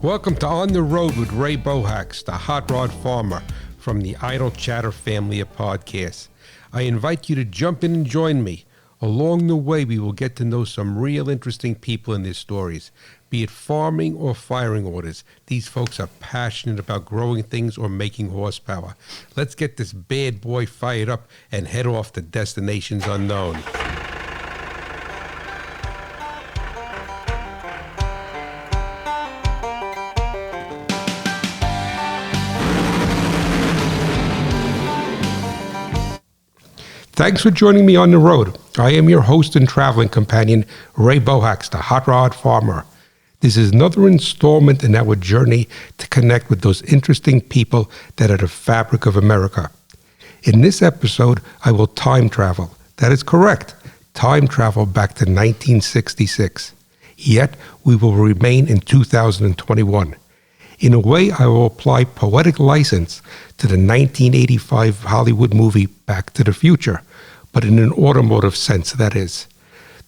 Welcome to On the Road with Ray Bohacz, the hot rod farmer from the Idle Chatter family of podcasts. I invite you to jump in and join me. Along the way, we will get to know some real interesting people in their stories. Be it farming or firing orders, these folks are passionate about growing things or making horsepower. Let's get this bad boy fired up and head off to destinations unknown. Thanks for joining me on the road. I am your host and traveling companion, Ray Bohacz, the hot rod farmer. This is another installment in our journey to connect with those interesting people that are the fabric of America. In this episode, I will time travel. That is correct, time travel back to 1966. Yet, we will remain in 2021. In a way, I will apply poetic license to the 1985 Hollywood movie Back to the Future, but in an automotive sense, that is.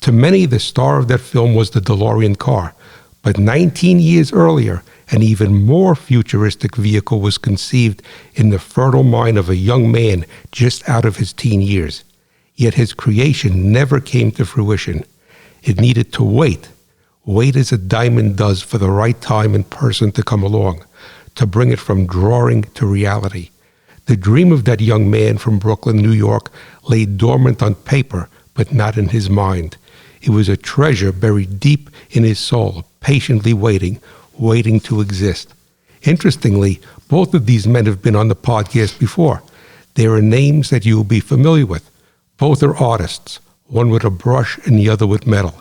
To many, the star of that film was the DeLorean car, but 19 years earlier, an even more futuristic vehicle was conceived in the fertile mind of a young man just out of his teen years. Yet his creation never came to fruition. It needed to wait as a diamond does for the right time and person to come along, to bring it from drawing to reality. The dream of that young man from Brooklyn, New York, lay dormant on paper, but not in his mind. It was a treasure buried deep in his soul, patiently waiting to exist. Interestingly, both of these men have been on the podcast before. They are names that you will be familiar with. Both are artists, one with a brush and the other with metal.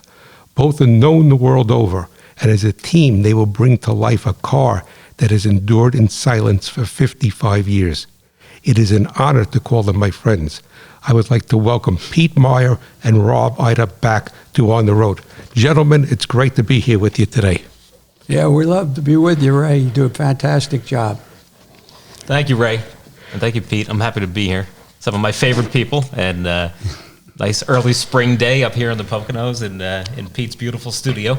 Both are known the world over, and as a team, they will bring to life a car that has endured in silence for 55 years. It is an honor to call them my friends. I would like to welcome Pete Maier and Rob Ida back to On the Road. Gentlemen, it's great to be here with you today. Yeah, we love to be with you, Ray. You do a fantastic job. Thank you, Ray. And thank you, Pete. I'm happy to be here. Some of my favorite people, and nice early spring day up here in the Poconos in Pete's beautiful studio.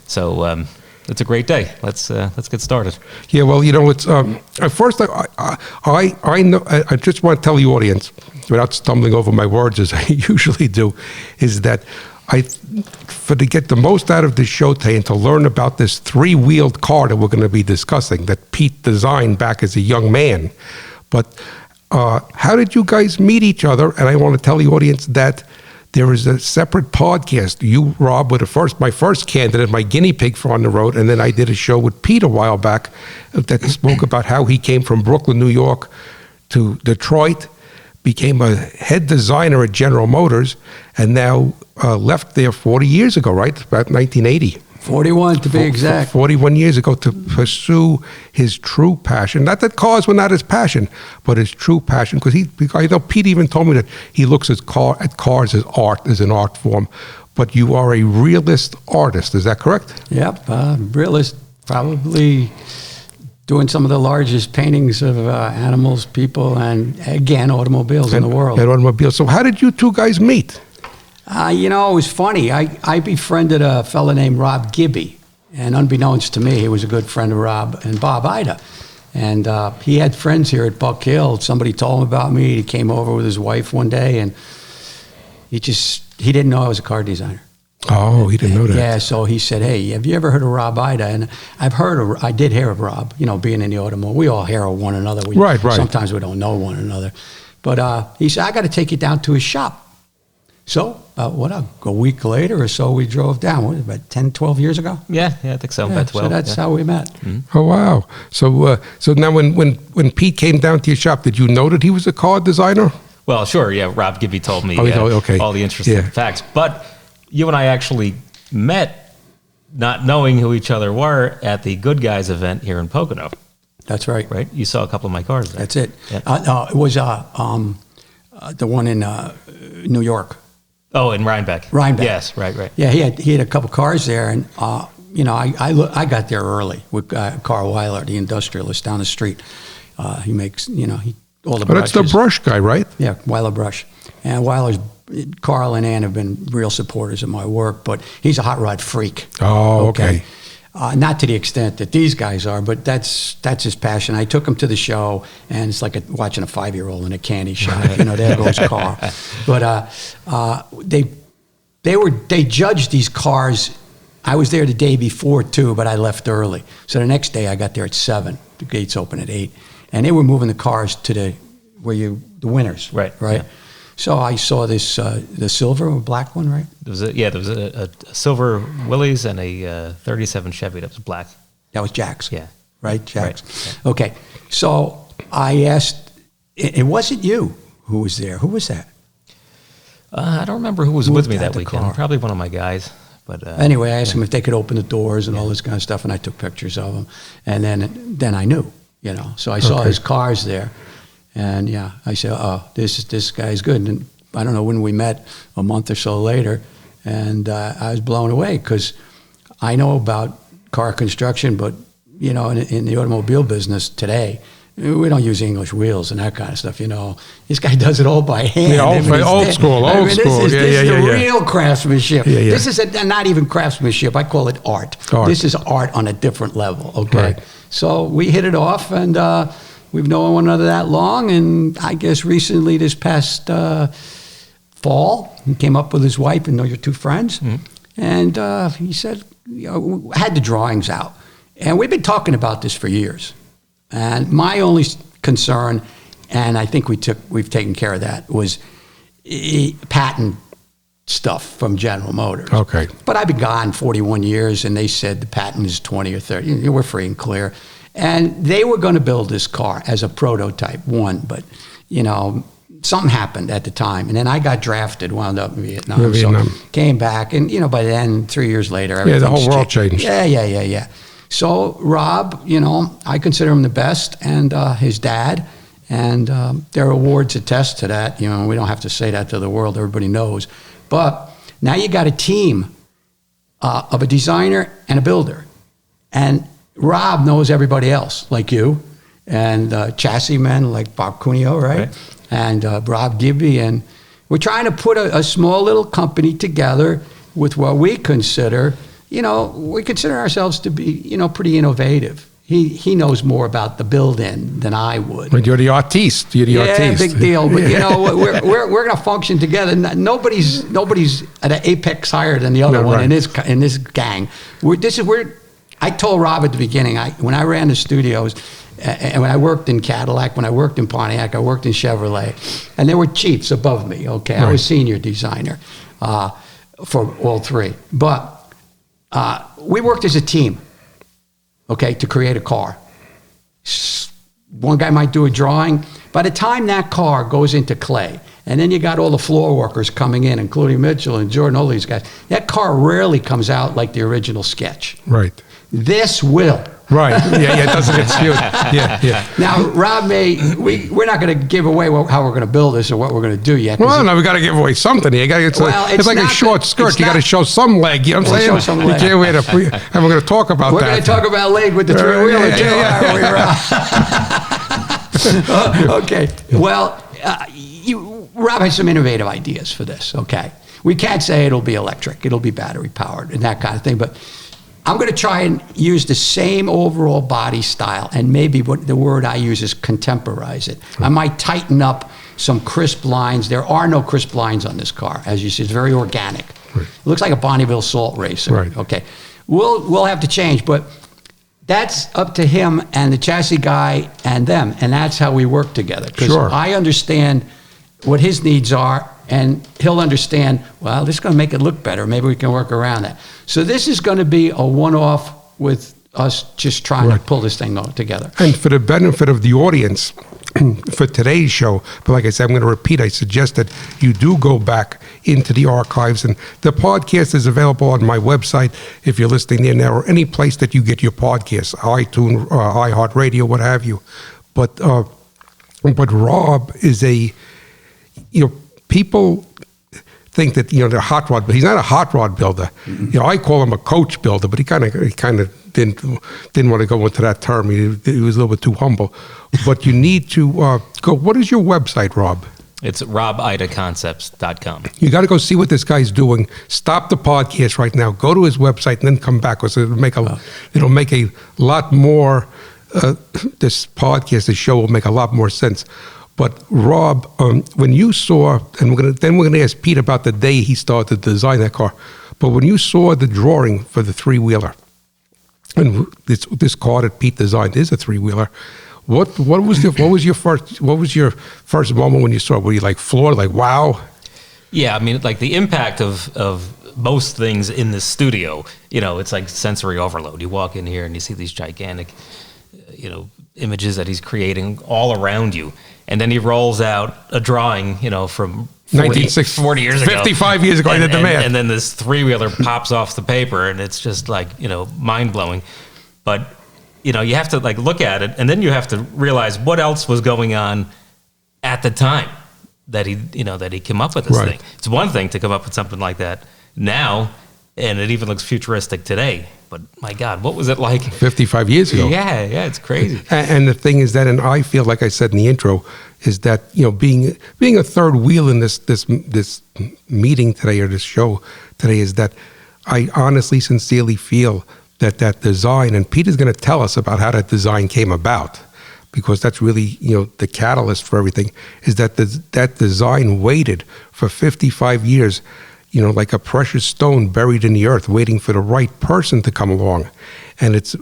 So it's a great day. Let's get started. Yeah, well, you know, it's first I know. I just want to tell the audience, without stumbling over my words as I usually do, is that to get the most out of this show today and to learn about this three-wheeled car that we're going to be discussing that Pete designed back as a young man. But how did you guys meet each other? And I want to tell the audience that there is a separate podcast. You, Rob, were my first candidate, my guinea pig for On the Road, and then I did a show with Pete a while back that spoke about how he came from Brooklyn, New York to Detroit, became a head designer at General Motors, and now left there 40 years ago, right? About 1980. 41 to be exact. 41 years ago to pursue his true passion. Not that cars were not his passion, but his true passion. Because I know Pete even told me that he looks at cars as art, as an art form. But you are a realist artist, is that correct? Yep, realist, probably doing some of the largest paintings of animals, people, and again, automobiles in the world. And automobiles. So how did you two guys meet? It was funny. I befriended a fella named Rob Gibby, and unbeknownst to me, he was a good friend of Rob and Bob Ida. And he had friends here at Buck Hill. Somebody told him about me. He came over with his wife one day, and he didn't know I was a car designer. Oh, he didn't know that. Yeah, so he said, "Hey, have you ever heard of Rob Ida?" And I did hear of Rob. You know, being in the automotive, we all hear of one another. Right. Sometimes we don't know one another. But he said, "I got to take you down to his shop." So, a week later or so, we drove down. What, about 10, 12 years ago? Yeah, I think so. About 12. So that's how we met. Mm-hmm. Oh, wow. So now when Pete came down to your shop, did you know that he was a car designer? Well, sure, yeah. Rob Gibby told me okay. all the interesting facts. But you and I actually met not knowing who each other were at the Good Guys event here in Pocono. That's right. Right? You saw a couple of my cars there. That's it. Yeah. It was the one in New York. Oh, in Rhinebeck. Yes, right. Yeah, he had a couple cars there, and I got there early with Carl Weiler, the industrialist down the street. He makes all the brushes. That's the brush guy, right? Yeah, Weiler Brush. And Weiler's Carl and Ann have been real supporters of my work, but he's a hot rod freak. Oh, okay. Not to the extent that these guys are, but that's his passion. I took him to the show, and it's like watching a 5-year-old in a candy shop. There goes Carl. But they judged these cars. I was there the day before too, but I left early. So the next day I got there at 7. The gates open at 8, and they were moving the cars to the winners. Right. Yeah. So I saw this the silver or black one, right? There was a silver Willys and a 37 Chevy that was black. That was Jack's. Yeah. Right, Jack's. Right. Yeah. Okay. So I asked. It wasn't you who was there. Who was that? I don't remember who was with me had that the weekend. car? Probably one of my guys. But Anyway, I asked them if they could open the doors and all this kind of stuff, and I took pictures of them. And then I knew, So I saw his cars there, and I said, "Oh, this guy's good." And I don't know when we met, a month or so later, and I was blown away because I know about car construction, but in the automobile business today, we don't use English wheels and that kind of stuff. This guy does it all by hand. Yeah, old school. This is the real craftsmanship. Yeah. This is not even craftsmanship. I call it art. This is art on a different level. Okay, Right. So we hit it off, and we've known one another that long. And I guess recently, this past fall, he came up with his wife and your two friends, and he said, I had the drawings out, and we've been talking about this for years. And my only concern, and I think we've taken care of that, was patent stuff from General Motors. Okay. But I've been gone 41 years, and they said the patent is 20 or 30. We're free and clear. And they were going to build this car as a prototype, but, something happened at the time. And then I got drafted, wound up in Vietnam. So came back, and, by then, 3 years later, the whole world changed. Yeah. So Rob, I consider him the best, and his dad, and their awards attest to that. We don't have to say that to the world; everybody knows. But now you got a team of a designer and a builder, and Rob knows everybody else, like you, and chassis men like Bob Cuneo, right? And Rob Gibby, and we're trying to put a small little company together with what we consider. We consider ourselves to be, pretty innovative. He knows more about the build-in than I would. But you're the artiste. Big deal. But we're going to function together. Nobody's at an apex higher than the other one in this gang. I told Rob at the beginning, when I ran the studios, and when I worked in Cadillac, when I worked in Pontiac, I worked in Chevrolet, and there were chiefs above me. Okay, I was senior designer for all three, but. We worked as a team, to create a car. One guy might do a drawing. By the time that car goes into clay, and then you got all the floor workers coming in, including Mitchell and Jordan, all these guys, that car rarely comes out like the original sketch. Right. This will. Right. Yeah. It doesn't get skewed. Yeah. Now, Rob we're not going to give away how we're going to build this or what we're going to do yet. Well, no, we got to give away something. It's like a short skirt. You got to show some leg. You know what I'm saying? Show some leg. You can't wait and we're going to talk about that. We're going to talk about leg with the three-wheeler too. Okay. Well, Rob has some innovative ideas for this. Okay. We can't say it'll be electric. It'll be battery powered and that kind of thing, but I'm going to try and use the same overall body style, and maybe what the word I use is contemporize it. I might tighten up some crisp lines. There are no crisp lines on this car. As you see, it's very organic. Right. It looks like a Bonneville salt racer. Right. Okay. We'll have to change, but that's up to him and the chassis guy and them, and that's how we work together. Because I understand what his needs are, and he'll understand, well, this is going to make it look better. Maybe we can work around that. So this is going to be a one-off with us just trying to pull this thing together. And for the benefit of the audience, for today's show, but like I said, I'm going to repeat, I suggest that you do go back into the archives, and the podcast is available on my website if you're listening there now, or any place that you get your podcasts, iTunes, iHeartRadio, what have you. But Rob is people think that they're hot rod, but he's not a hot rod builder. Mm-hmm. I call him a coach builder, but he kind of didn't want to go into that term. He was a little bit too humble. But you need to go. What is your website, Rob? It's robidaconcepts.com. You got to go see what this guy's doing. Stop the podcast right now. Go to his website and then come back, because it'll make a lot more. This podcast, this show will make a lot more sense. But Rob, when you saw, and we're gonna ask Pete about the day he started to design that car. But when you saw the drawing for the three-wheeler, and this car that Pete designed is a three-wheeler. What was your first moment when you saw it? Were you like floored, like wow? Yeah, I mean, like the impact of most things in the studio, it's like sensory overload. You walk in here and you see these gigantic, images that he's creating all around you. And then he rolls out a drawing, from 40 years ago. 55 years ago, I did the math. And then this three-wheeler pops off the paper, and it's just like, mind-blowing. But, you have to like look at it, and then you have to realize what else was going on at the time that he came up with this thing. It's one thing to come up with something like that now, and it even looks futuristic today. But my God, what was it like 55 years ago? Yeah, it's crazy. And the thing is that, and I feel like I said in the intro, is that being a third wheel in this meeting today, or this show today, is that I honestly, sincerely feel that design, and Peter's going to tell us about how that design came about, because that's really the catalyst for everything. Is that that design waited for 55 years. Like a precious stone buried in the earth, waiting for the right person to come along. And it's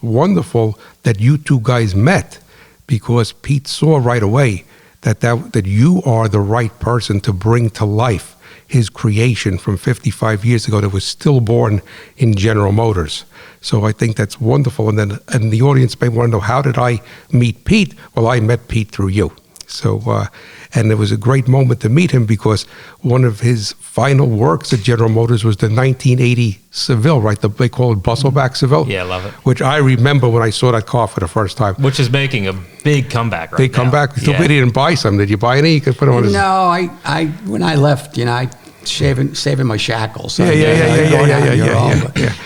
wonderful that you two guys met, because Pete saw right away that you are the right person to bring to life his creation from 55 years ago that was stillborn in General Motors. So I think that's wonderful. And the audience may want to know, how did I meet Pete? Well, I met Pete through you. So, and it was a great moment to meet him, because one of his final works at General Motors was the 1980 Seville, right? They call it Bustleback Seville. Yeah, I love it. Which I remember when I saw that car for the first time. Which is making a big comeback right now. Big comeback. Too bad he didn't buy some. Did you buy any? You could put on his... No, I when I left, I saving my shackles. Yeah.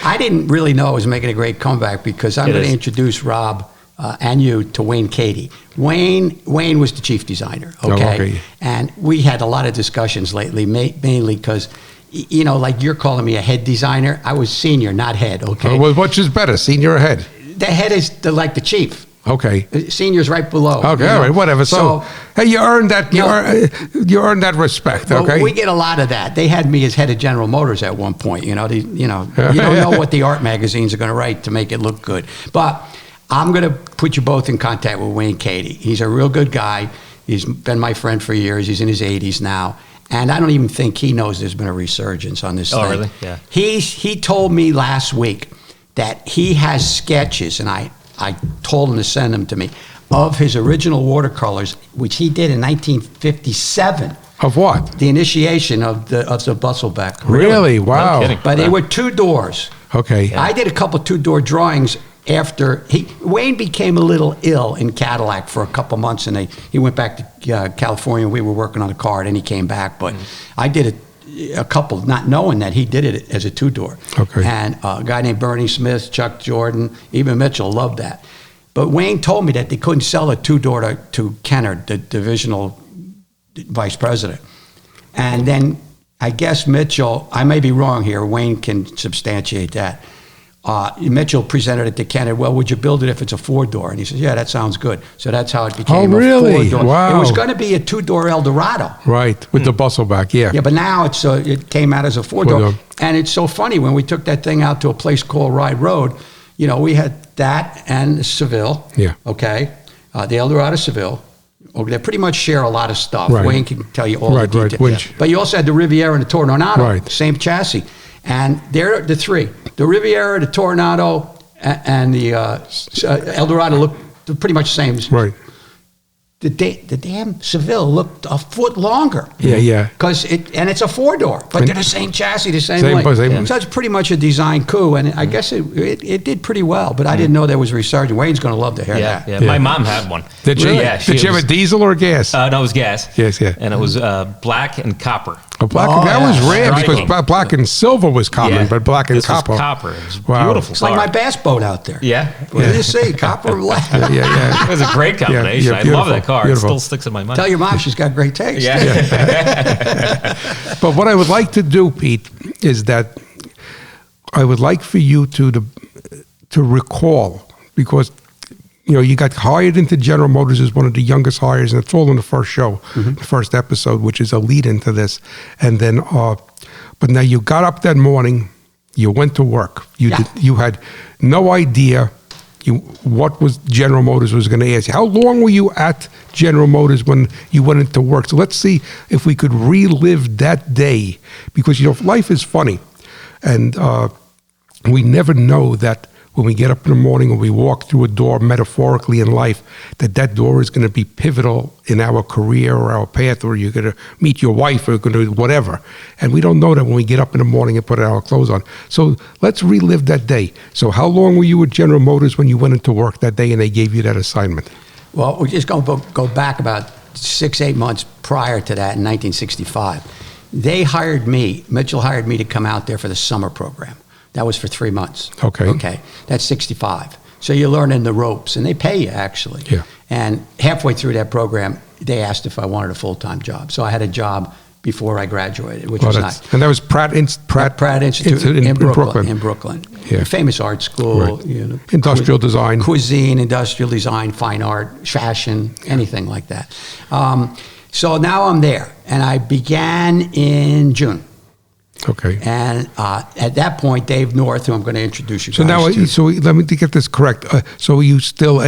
I didn't really know it was making a great comeback, because I'm going to introduce Rob and you to Wayne Cady. Wayne was the chief designer, okay? And we had a lot of discussions lately, mainly because, like you're calling me a head designer. I was senior, not head, okay? Well, which is better, senior or head? The head is like the chief. Okay. Senior's right below. Okay, all right, whatever. So hey, you earned that. You earned that respect. Well, okay. We get a lot of that. They had me as head of General Motors at one point. You don't know what the art magazines are going to write to make it look good. But I'm going to put you both in contact with Wayne Cady. He's a real good guy. He's been my friend for years. He's in his 80s now. And I don't even think he knows there's been a resurgence on this thing. Oh, really? Yeah. He told me last week that he has sketches, and I told him to send them to me, of his original watercolors, which he did in 1957. Of what? The initiation of the Bustleback. Really? Wow. No kidding. But they were two doors. Okay. Yeah. I did a couple two-door drawings after Wayne became a little ill in Cadillac for a couple months, and he went back to California. We were working on a car, and then he came back. But I did a couple, not knowing that he did it as a two-door. Okay. And a guy named Bernie Smith, Chuck Jordan, even Mitchell loved that. But Wayne told me that they couldn't sell a two-door to Kennard, the divisional vice president. And then I guess Mitchell, I may be wrong here, Wayne can substantiate that. Mitchell presented it to Kennard. Well, would you build it if it's a four-door? And he says, yeah, that sounds good. So that's how it became a four-door. Wow. It was going to be a two-door Eldorado. Right, with the Bustleback, yeah. Yeah, but now it came out as a four-door. And it's so funny, when we took that thing out to a place called Ride Road, we had that and the Seville. Yeah. Okay. The Eldorado Seville. They pretty much share a lot of stuff. Right. Wayne can tell you all the details. Right. But you also had the Riviera and the Tornado. Right. Same chassis. And they're the three. The Riviera, the Tornado, and the Eldorado look pretty much the same. Right. The damn Seville looked a foot longer. Yeah. Because it's a four-door, but they're the same chassis, the same length. Same. So it's pretty much a design coup, and I guess it did pretty well, but I didn't know there was a resurgence. Wayne's going to love to hear that. Yeah. My mom had one. Did you? Really? Yeah, Did you have a diesel or gas? No, it was gas. Yes, yeah. And it was black and copper. But black Oh, that was yeah. rare because Striking. black and silver was common, but black and this copper. was copper. It was Wow. beautiful. It's like my bass boat out there. Yeah. What did you see? Copper and black. Yeah. It was a great combination. yeah, I love beautiful, that car. beautiful. It still sticks in my mind. Tell your mom she's got great taste. Yeah. But what I would like to do, Pete, is that I would like for you to recall, because you got hired into General Motors as one of the youngest hires, and it's all in the first show, the first episode, which is a lead into this. And then, but now you got up that morning, you went to work. You had no idea what was General Motors was going to ask you. How long were you at General Motors when you went into work? So let's see if we could relive that day, because life is funny, and we never know that when we get up in the morning and we walk through a door, metaphorically in life, that door is going to be pivotal in our career or our path, or you're going to meet your wife or going to whatever. And we don't know that when we get up in the morning and put our clothes on. So let's relive that day. So how long were you at General Motors when you went into work that day and they gave you that assignment? Well, we're just going to go back about 6-8 months prior to that in 1965. Mitchell hired me to come out there for the summer program. That was for 3 months. Okay. That's 65. So you're learning the ropes, and they pay you, actually. Yeah. And halfway through that program, they asked if I wanted a full-time job. So I had a job before I graduated, which was nice. And that was Pratt Institute in Brooklyn. In Brooklyn. Yeah. Famous art school. Right. Industrial design. Cuisine, industrial design, fine art, fashion, anything like that. So now I'm there, and I began in June. Okay. And at that point, Dave North, who I'm going to introduce you guys to. So let me get this correct. So are you still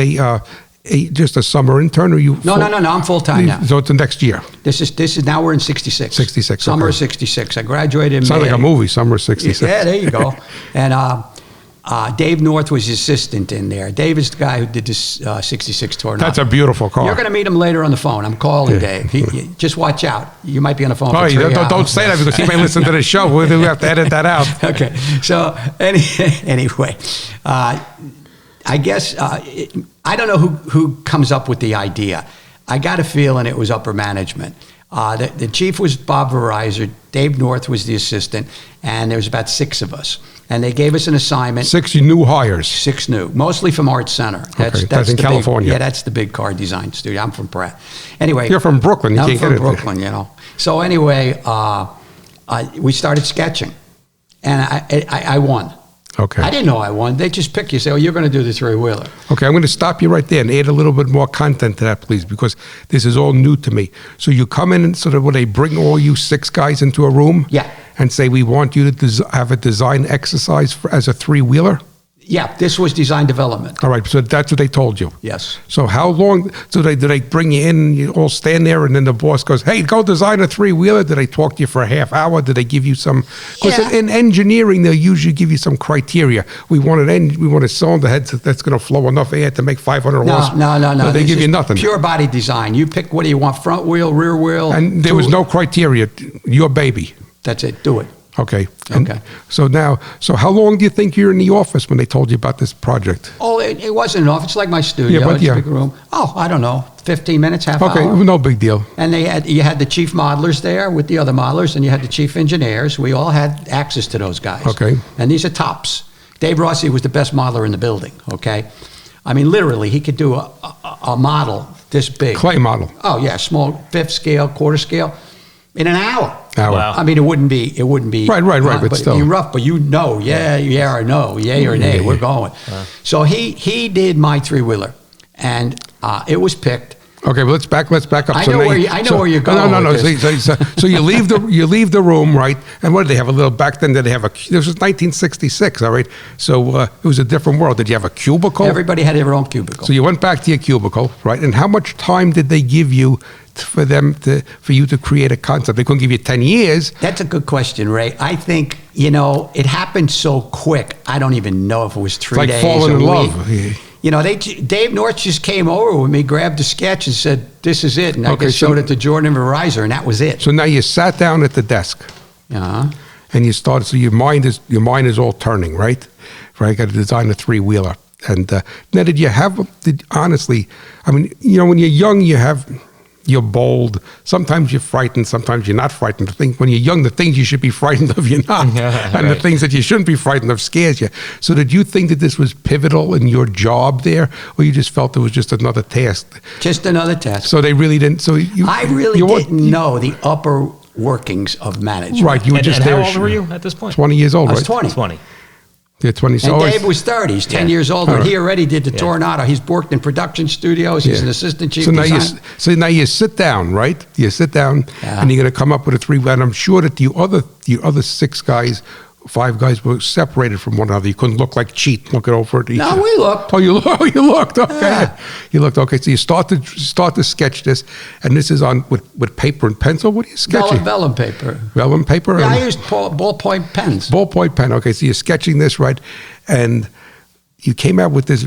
just a summer intern, or you? No. I'm full time now. So it's the next year. This is now we're in 66. 66. Summer okay. of 66. I graduated in Sounds May. like a movie. Summer 66. Yeah, there you go. And Dave North was his assistant in there. Dave is the guy who did this 66 Tornado. That's a beautiful car. You're going to meet him later on the phone. I'm calling Dave. Just watch out. You might be on the phone for 3 hours. Don't say that, because he may listen to the show. We have to edit that out. Okay. So anyway, I guess I don't know who comes up with the idea. I got a feeling it was upper management. The chief was Bob Verizon. Dave North was the assistant, and there was about 6 of us. And they gave us an assignment. 6 new hires. 6 new, mostly from Art Center. That's in California. That's the big car design studio. I'm from Pratt. Anyway, you're from Brooklyn. I'm from Brooklyn. So anyway, we started sketching, and I won. Okay. I didn't know I won. They just pick you. Say, you're going to do the 3-wheeler. Okay, I'm going to stop you right there and add a little bit more content to that, please, because this is all new to me. So you come in and sort of, they bring all you 6 guys into a room? Yeah. And say, we want you to have a design exercise as a 3-wheeler? Yeah, this was design development. All right, so that's what they told you? Yes. So how long, do they bring you in and you all stand there and then the boss goes, hey, go design a 3-wheeler? Did they talk to you for a half hour? Did they give you some, because in engineering, they'll usually give you some criteria. We want a cylinder head that's going to flow enough air to make 500 horse. No. They give you nothing. Pure body design. You pick, what do you want, front wheel, rear wheel? And there was no criteria, your baby. That's it, do it. Okay. Okay. So how long do you think you're in the office when they told you about this project? Oh, it wasn't an office. It's like my studio. Yeah, but it's a big room. Oh, I don't know, 15 minutes, half hour. Okay, no big deal. And you had the chief modelers there with the other modelers, and you had the chief engineers. We all had access to those guys. Okay. And these are tops. Dave Rossi was the best modeler in the building, okay? I mean, literally, he could do a model this big. Clay model. Oh, yeah, small, 5th scale, quarter scale, in an hour. Wow. I mean, it wouldn't be. Right, but still. You're rough, but yeah or no, yay or nay, we're going. So he did my 3-wheeler, and it was picked. Okay, well, let's back up. I know where you're going. No. So you leave the room, right? And what did they have? A little back then? Did they have this was 1966, all right? So it was a different world. Did you have a cubicle? Everybody had their own cubicle. So you went back to your cubicle, right? And how much time did they give you for you to create a concept? They couldn't give you 10 years. That's a good question, Ray. I think, it happened so quick. I don't even know if it was 3 days. Like falling in love. Dave North just came over with me, grabbed the sketch and said, this is it. And I just showed it to Jordan and Verizon, and that was it. So now you sat down at the desk. Uh-huh. And you started, so your mind is all turning, right? Right, got to design a 3-wheeler. And now honestly, I mean, when you're young, you have you're bold. Sometimes you're frightened. Sometimes you're not frightened. When you're young, the things you should be frightened of, you're not. And the things that you shouldn't be frightened of scares you. So did you think that this was pivotal in your job there, or you just felt it was just another task? Just another task. So they really didn't. So I really didn't know the upper workings of management. Right. You were just and there. how old were you at this point? 20 years old, I was right? 20. 20. Yeah, 20. So And Dave was 30. He's 10 years older. All right. He already did the Tornado. He's worked in production studios. He's an assistant chief designer. So now you sit down, right? You sit down, Yeah. and you're going to come up with a 3. And I'm sure that the other 6 guys, 5 guys were separated from one another. You couldn't look like cheat looking over at each No, other. we looked. Oh, you looked. Okay, Yeah. you looked. Okay, so you start to sketch this, and this is on with paper and pencil. What are you sketching? Vellum paper. Vellum paper. Yeah, and I used ballpoint pens. ballpoint pen. Okay, so you're sketching this, right? And you came out with this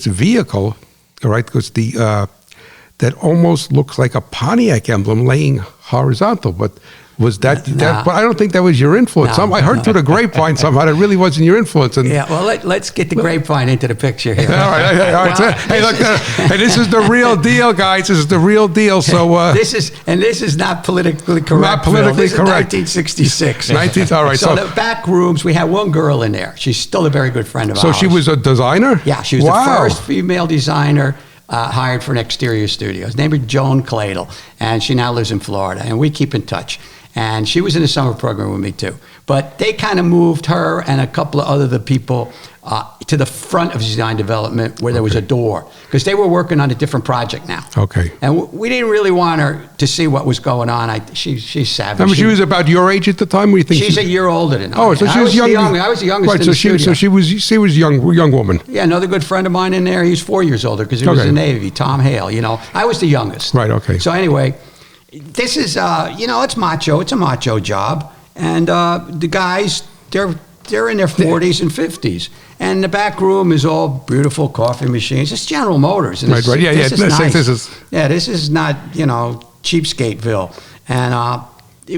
vehicle, all right? Because that almost looks like a Pontiac emblem laying horizontal, but. Was that? But I don't think that was your influence. I heard through the grapevine somehow that really wasn't your influence. And Yeah, well, let's get the grapevine into the picture here. all right. So, hey, look, hey, this is the real deal, guys. This is the real deal. So this is not politically correct. Not politically Phil. correct. This is 1966. 19th. All right. So the back rooms, we had one girl in there. She's still a very good friend of ours. So she was a designer. Yeah, she was Wow. the first female designer hired for an exterior studio. Her name is Joan Cladle, and she now lives in Florida, and we keep in touch. And she was in the summer program with me too. But they kind of moved her and a couple of other people to the front of design development where there was a door, because they were working on a different project now. Okay. And we didn't really want her to see what was going on. She's savage. I mean, she was about your age at the time. What do you think? She's a year older than I. Oh, so she was young. I was the youngest Right. in So the studio. she was young woman. Yeah, another good friend of mine in there. He's 4 years older because he was in the Navy. Tom Hale. I was the youngest. Right. Okay. So anyway, this is it's macho. It's a macho job, and the guys they're in their 40s and 50s, and the back room is all beautiful coffee machines. It's General Motors. And Right. Yeah. This is nice. This is not cheapskateville, and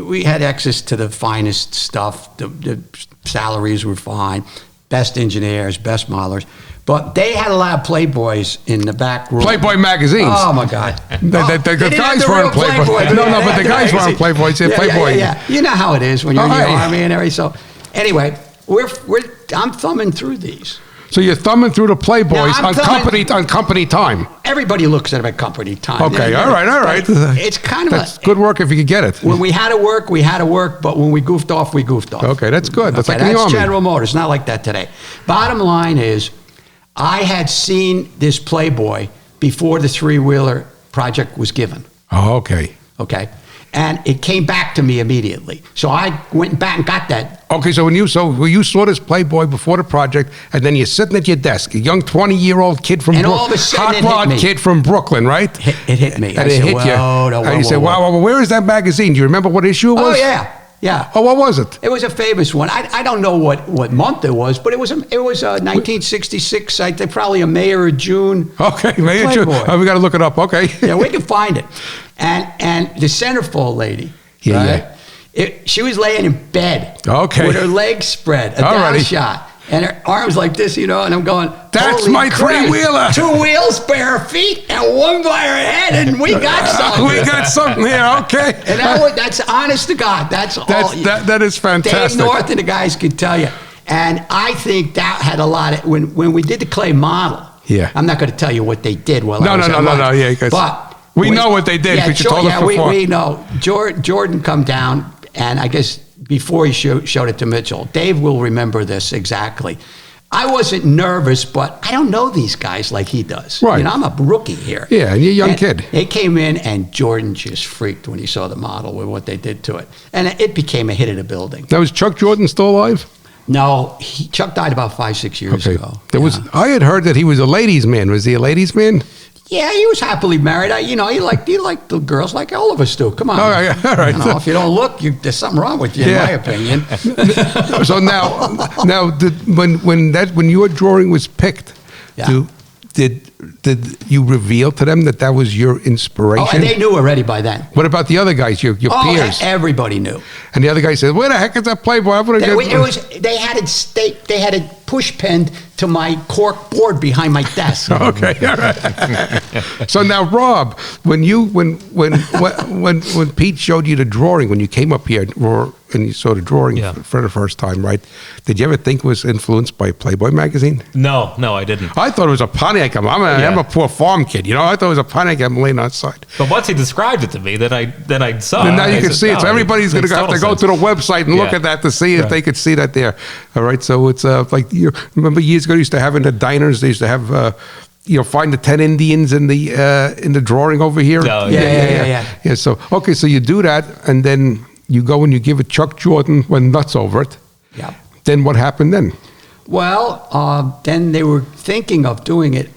we had access to the finest stuff. The salaries were fine, best engineers, best modelers. But they had a lot of Playboys in the back room. Playboy magazines. Oh my God! The guys were on Playboy. No, but the guys were on Playboy. Yeah, Playboy. Yeah. You know how it is when you're in the Army and everything. So anyway, I'm thumbing through these. So you're thumbing through the Playboys on company time. Everybody looks at them at company time. Okay, all right. It's kind of that's good work if you could get it. When we had to work, we had to work. But when we goofed off, we goofed off. Okay, that's good. That's like in the That's Army. General Motors. Not like that today. Bottom line is, I had seen this Playboy before the three-wheeler project was given. Oh, okay. Okay. And it came back to me immediately. So I went back and got that. Okay, so when you saw this Playboy before the project, and then you're sitting at your desk, a young 20-year-old kid from And all of a sudden hot rod kid from Brooklyn, right? It hit me. And I it said, hit you. And you said, wow, where is that magazine? Do you remember what issue it was? Oh, yeah. Yeah. Oh, what was it? It was a famous one. I don't know what month it was, but it was 1966. I think probably a May or a June. Okay, May or June. Playboy. Oh, we got to look it up. Okay. Yeah, we can find it. And the centerfold lady. Yeah, she was laying in bed. Okay. With her legs spread, a down shot. And her arms like this, and I'm going, that's holy my Christ. three-wheeler. 2 wheels by her feet and one by her head, and we got something. We got something here, okay. And that's honest to God. That's all. That is fantastic. Dave North and the guys could tell you. And I think that had a lot of, when we did the clay model, yeah. I'm not going to tell you what they did while No, yeah. But we know what they did because you told us before. We know. Jordan come down, and I guess before he showed it to Mitchell, Dave will remember this exactly. I wasn't nervous, but I don't know these guys like he does. Right. I'm a rookie here. Yeah, and you're a young kid. They came in, and Jordan just freaked when he saw the model with what they did to it. And it became a hit in the building. Now, is Chuck Jordan still alive? No, Chuck died about 5-6 years ago. I had heard that he was a ladies' man. Was he a ladies' man? Yeah, he was happily married. He liked the girls like all of us do. Come on. All right. If you don't look, there's something wrong with you, in my opinion. So now, when your drawing was picked, did you reveal to them that was your inspiration? Oh, and they knew already by then. What about the other guys, your peers? Everybody knew. And the other guy said, "Where the heck is that Playboy? I'm gonna They had it push pinned to my cork board behind my desk. Okay, all right. So now, Rob, when Pete showed you the drawing, when you came up here and you saw the drawing Yeah. for the first time, right? Did you ever think it was influenced by Playboy magazine? No, I didn't. I thought it was a Pontiac. I'm a poor farm kid, you know. I thought it was a Pontiac. I'm laying outside. But once he described it to me, then I saw. And now it. you I can said, see it. So "No, everybody's going to makes have to total go to sense." the website and look Yeah. at that to see if Right. they could see that there. All right. So it's like you remember years ago, they used to have in the diners. They used to have. Find the 10 Indians in the drawing over here. Oh, yeah. So okay, so you do that, and then you go and you give it Chuck Jordan when nuts over it. Yeah. Then what happened then? Well, then they were thinking of doing it.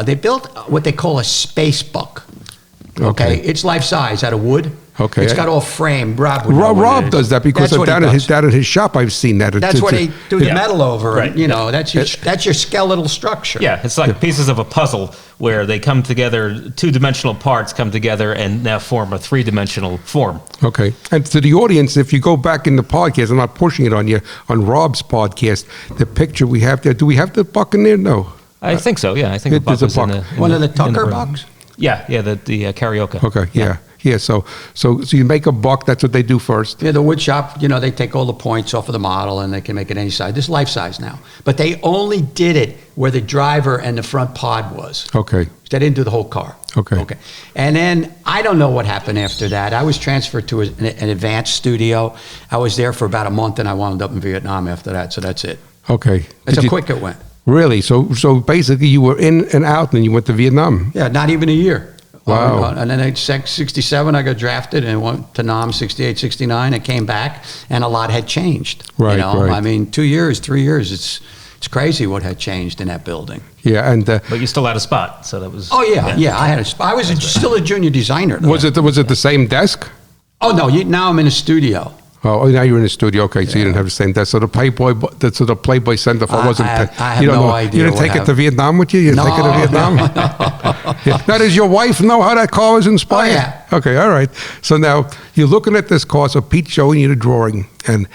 They built what they call a space buck. Okay. It's life size out of wood. Okay. It's got all framed. Rob would know what it Rob is. does that because That's what he does. down at his shop I've seen that. That's what they do the Yeah. metal over. Right. And, that's your skeletal structure. Yeah, it's like pieces of a puzzle where they come together, two-dimensional parts come together and now form a three-dimensional form. Okay. And to the audience, if you go back in the podcast, I'm not pushing it on you, on Rob's podcast, the picture we have there, do we have the buck in there? No. I think so. Yeah, I think the There's buck a was in buck. One of the in Tucker room. bucks? Yeah, the karaoke. Okay. Yeah. So you make a buck. That's what they do first. Yeah, the wood shop, they take all the points off of the model and they can make it any size. This is life size now. But they only did it where the driver and the front pod was. Okay. They didn't do the whole car. Okay. And then I don't know what happened after that. I was transferred to an advanced studio. I was there for about a month and I wound up in Vietnam after that. So that's it. Okay. That's how quick it went. Really? So basically you were in and out and you went to Vietnam. Yeah, not even a year. Wow. And then at 67, I got drafted and went to Nam 68, 69 and came back and a lot had changed. Right, right. I mean, 2 years, 3 years, it's crazy what had changed in that building. Yeah, and But you still had a spot, so that was... Oh, yeah. I had I was still a junior designer. though. was it the same desk? Oh, no, now I'm in a studio. Oh, now you're in the studio. Okay, so you didn't have the same desk. So the Playboy Center for wasn't. I have you don't no know. idea You didn't what take it to happened. Vietnam with you. You didn't take it to Vietnam. Yeah. Now, does your wife know how that car was inspired? Oh, yeah. Okay, all right. So now you're looking at this car. So Pete's showing you the drawing, and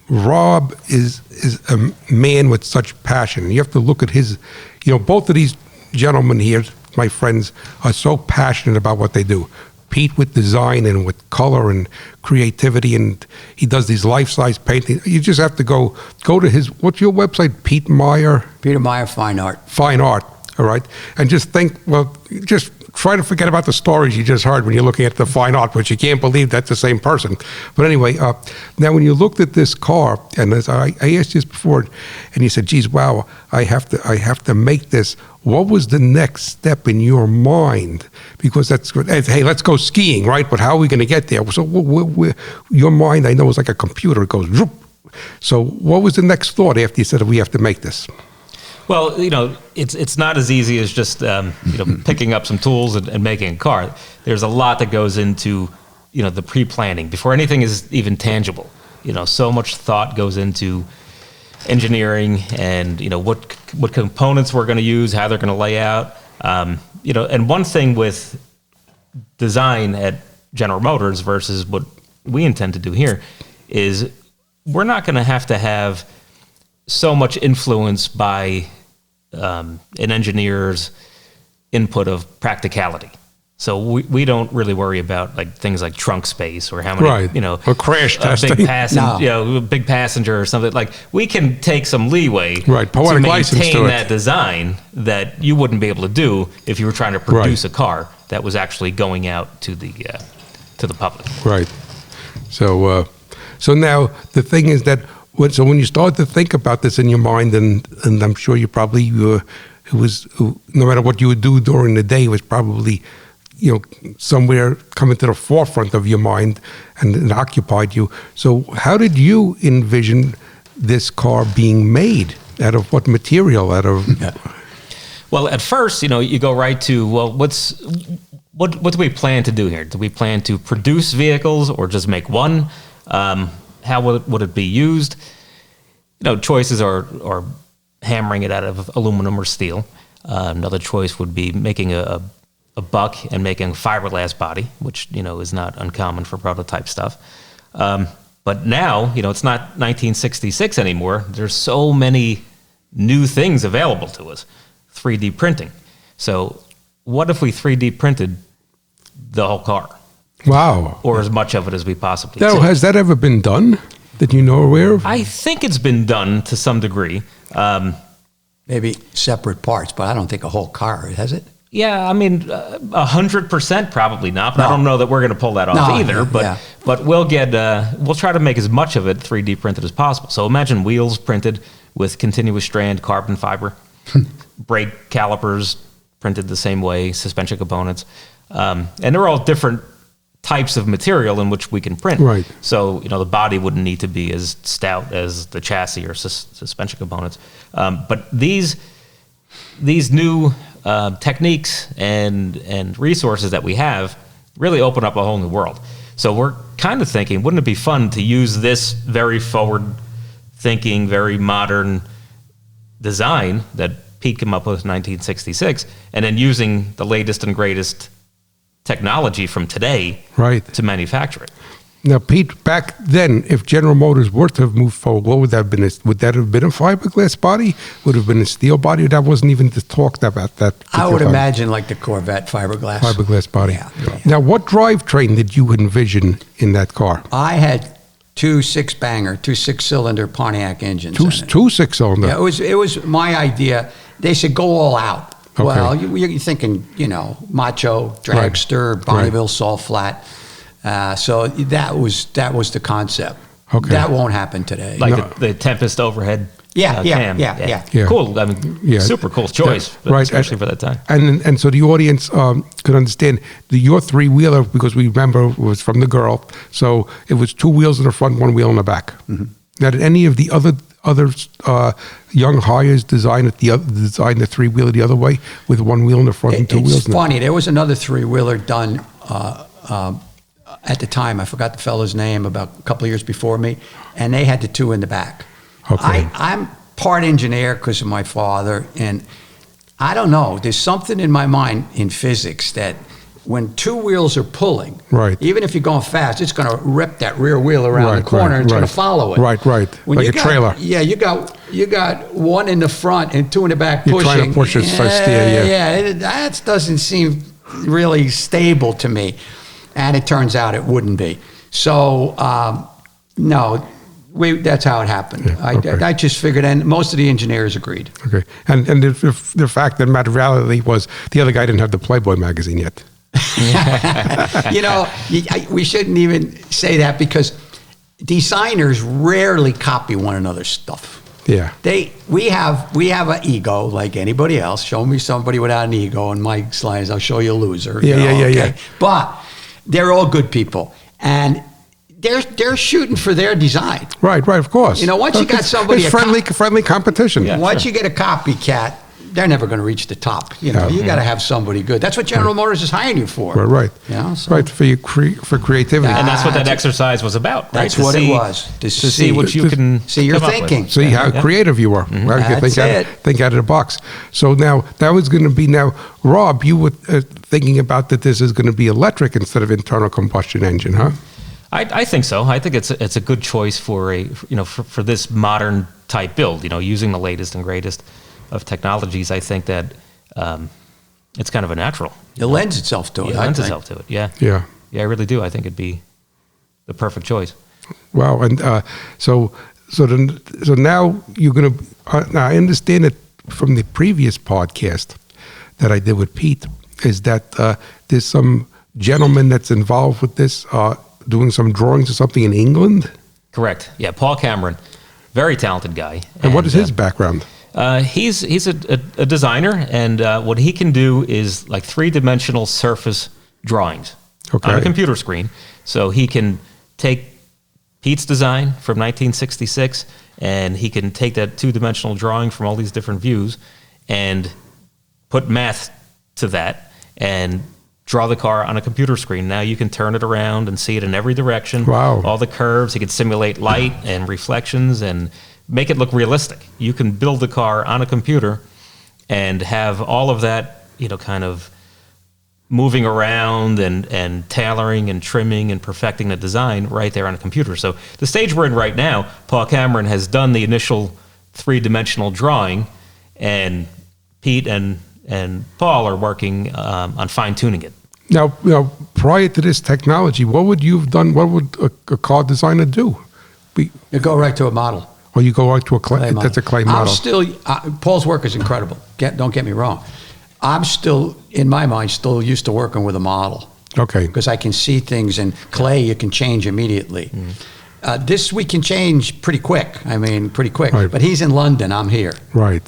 Rob is a man with such passion. You have to look at his. Both of these gentlemen here, my friends, are so passionate about what they do. Pete with design and with color and creativity, and he does these life-size paintings. You just have to go to his, what's your website? Pete Maier? Peter Maier, Fine Art. Fine Art, all right? And just think, just try to forget about the stories you just heard when you're looking at the fine art, which you can't believe that's the same person. But anyway, now when you looked at this car, and as I asked you this before, and you said, geez, wow, I have to make this. What was the next step in your mind? Because that's good. Hey, let's go skiing, right? But how are we going to get there? So your mind, I know, is like a computer. It goes, zoop. So what was the next thought after you said we have to make this? Well, it's not as easy as just picking up some tools and making a car. There's a lot that goes into the pre-planning before anything is even tangible. So much thought goes into engineering and what components we're going to use, how they're going to lay out. And one thing with design at General Motors versus what we intend to do here is we're not going to have so much influence by an engineer's input of practicality. So we don't really worry about things like trunk space or how many, or crash testing. Big passenger or something. Like we can take some leeway to maintain that design that you wouldn't be able to do if you were trying to produce a car that was actually going out to the public. Right. So now the thing is that when you start to think about this in your mind, and I'm sure you probably no matter what you would do during the day, it was probably somewhere coming to the forefront of your mind and it occupied you. So how did you envision this car being made? Out of what material? Well, at first, you go right to, what do we plan to do here? Do we plan to produce vehicles or just make one? How would it be used? Choices are hammering it out of aluminum or steel. Another choice would be making a buck and making a fiberglass body, which is not uncommon for prototype stuff. But now, it's not 1966 anymore. There's so many new things available to us. 3D printing. So what if we 3D printed the whole car? Wow. Or as much of it as we possibly Now, could. has that ever been done that you know aware of? I think it's been done to some degree. Maybe separate parts, but I don't think a whole car, has it? Yeah, I mean, 100% probably not, but No. I don't know that we're going to pull that off No, either. But yeah. but we'll try to make as much of it 3D printed as possible. So imagine wheels printed with continuous strand carbon fiber, brake calipers printed the same way, suspension components, and they're all different types of material in which we can print. Right. So the body wouldn't need to be as stout as the chassis or suspension components. But these new techniques and resources that we have really open up a whole new world. So we're kind of thinking, wouldn't it be fun to use this very forward-thinking, very modern design that Pete came up with in 1966, and then using the latest and greatest technology from today Right. to manufacture it? Now, Pete, back then, if General Motors were to have moved forward, what would that have been? Would that have been a fiberglass body? Would it have been a steel body? Or that wasn't even talked about that? I would particular imagine like the Corvette fiberglass. fiberglass body. Yeah. Now, what drivetrain did you envision in that car? I had two six-cylinder Pontiac engines. in it. Two six-cylinder. Yeah, it was my idea. They said go all out. Okay. Well, you're thinking, macho, dragster, Bonneville, salt flat. So that was the concept. Okay. That won't happen today. Like the Tempest overhead Yeah, cam. yeah. Cool. I mean, Yeah. super cool choice, Right. especially for that time. And so the audience could understand your three-wheeler, because we remember it was from the girl. So it was two wheels in the front, one wheel in the back. Mm-hmm. Now, did any of the other young hires design the three-wheeler the other way with one wheel in the front and two wheels? It's funny. There was another three-wheeler done at the time. I forgot the fellow's name, about a couple of years before me, and they had the two in the back. Okay. I'm part engineer because of my father, and I don't know. There's something in my mind in physics that when two wheels are pulling, Right. even if you're going fast, it's going to rip that rear wheel around the corner and it's going to follow it. Right. When Like you a trailer. Yeah, you got one in the front and two in the back You're pushing. trying to push it, so steer, yeah. That doesn't seem really stable to me. And it turns out it wouldn't be. So, no, that's how it happened. Yeah, okay. I just figured, and most of the engineers agreed. Okay. And the fact that reality was the other guy didn't have the Playboy magazine yet. We shouldn't even say that because designers rarely copy one another's stuff. Yeah. We have an ego like anybody else. Show me somebody without an ego, and Mike's lines, I'll show you a loser. Yeah. But they're all good people, and they're shooting for their design. Right, of course. Once you got somebody, it's friendly competition. Yeah. once you get a copycat, they're never going to reach the top. You got to have somebody good. That's what General Motors is hiring you for. Right. So Right, for creativity. And that's what that exercise was about, right? That's what it was. To see what you can see your come up with. thinking. See how creative you are. Right? You That's think out of the box. So now, that was going to be Rob, you were thinking about that this is going to be electric instead of internal combustion engine, huh? I think so. I think it's a good choice for for this modern type build. Using the latest and greatest of technologies. I think that it's kind of a natural. It lends itself to it. It lends itself to it. Yeah. Yeah. Yeah, I really do. I think it'd be the perfect choice. Wow. And so now you're going to. Now I understand it from the previous podcast that I did with Pete is that there's some gentleman that's involved with this, doing some drawings or something in England. Correct. Yeah, Paul Cameron, very talented guy. And what is his background? He's a designer, and what he can do is like three-dimensional surface drawings on a computer screen. So he can take Pete's design from 1966, and he can take that two-dimensional drawing from all these different views and put math to that and draw the car on a computer screen. Now you can turn it around and see it in every direction. Wow. All the curves. He can simulate light and reflections and make it look realistic. You can build the car on a computer and have all of that, kind of moving around and tailoring and trimming and perfecting the design right there on a computer. So the stage we're in right now, Paul Cameron has done the initial 3-dimensional drawing, and Pete and Paul are working on fine-tuning it. Now, prior to this technology, what would you have done? What would a car designer do? You go right to a model. Or you go right to a clay model. That's a clay model. I'm still, Paul's work is incredible. Don't get me wrong. I'm still, in my mind, still used to working with a model. Okay. Because I can see things in clay you can change immediately. This we can change pretty quick. Pretty quick. Right. But he's in London, I'm here. Right.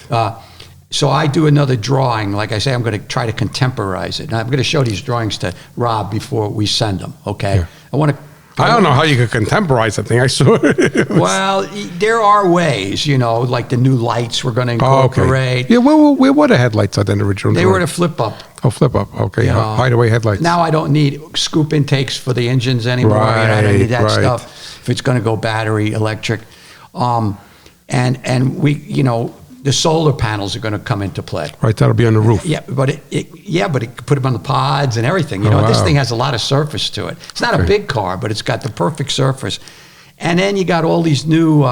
So I do another drawing. Like I say, I'm going to try to contemporize it. And I'm going to show these drawings to Rob before we send them, okay? Yeah. I don't know how you could contemporize that thing. I saw it. Well, there are ways, like the new lights we're going to incorporate. Yeah, where were the headlights on the original? They were the flip-up. Oh, flip-up. Okay, hideaway headlights. Now I don't need scoop intakes for the engines anymore. I don't need that stuff if it's going to go battery, electric. And we, the solar panels are going to come into play. Right, that'll be on the roof. Yeah, but it could put them on the pods and everything. This thing has a lot of surface to it. It's not a big car, but it's got the perfect surface. And then you got all these new.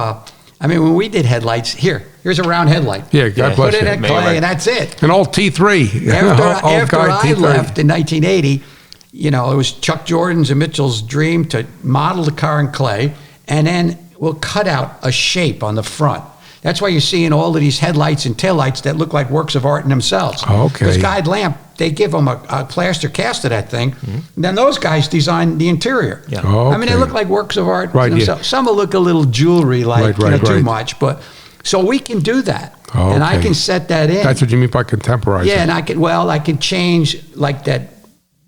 When we did headlights, here's a round headlight. Yeah, God bless you. Put it in clay, and that's it. An old T3. After I left in 1980, it was Chuck Jordan's and Mitchell's dream to model the car in clay, and then we'll cut out a shape on the front. That's why you're seeing all of these headlights and taillights that look like works of art in themselves. Okay. Because Guide Lamp, they give them a plaster cast of that thing, and then those guys design the interior. Yeah. Okay. They look like works of art Right, themselves. Some will look a little jewelry-like, too much, but so we can do that, and I can set that in. That's what you mean by contemporizing. Yeah, and I can change like that.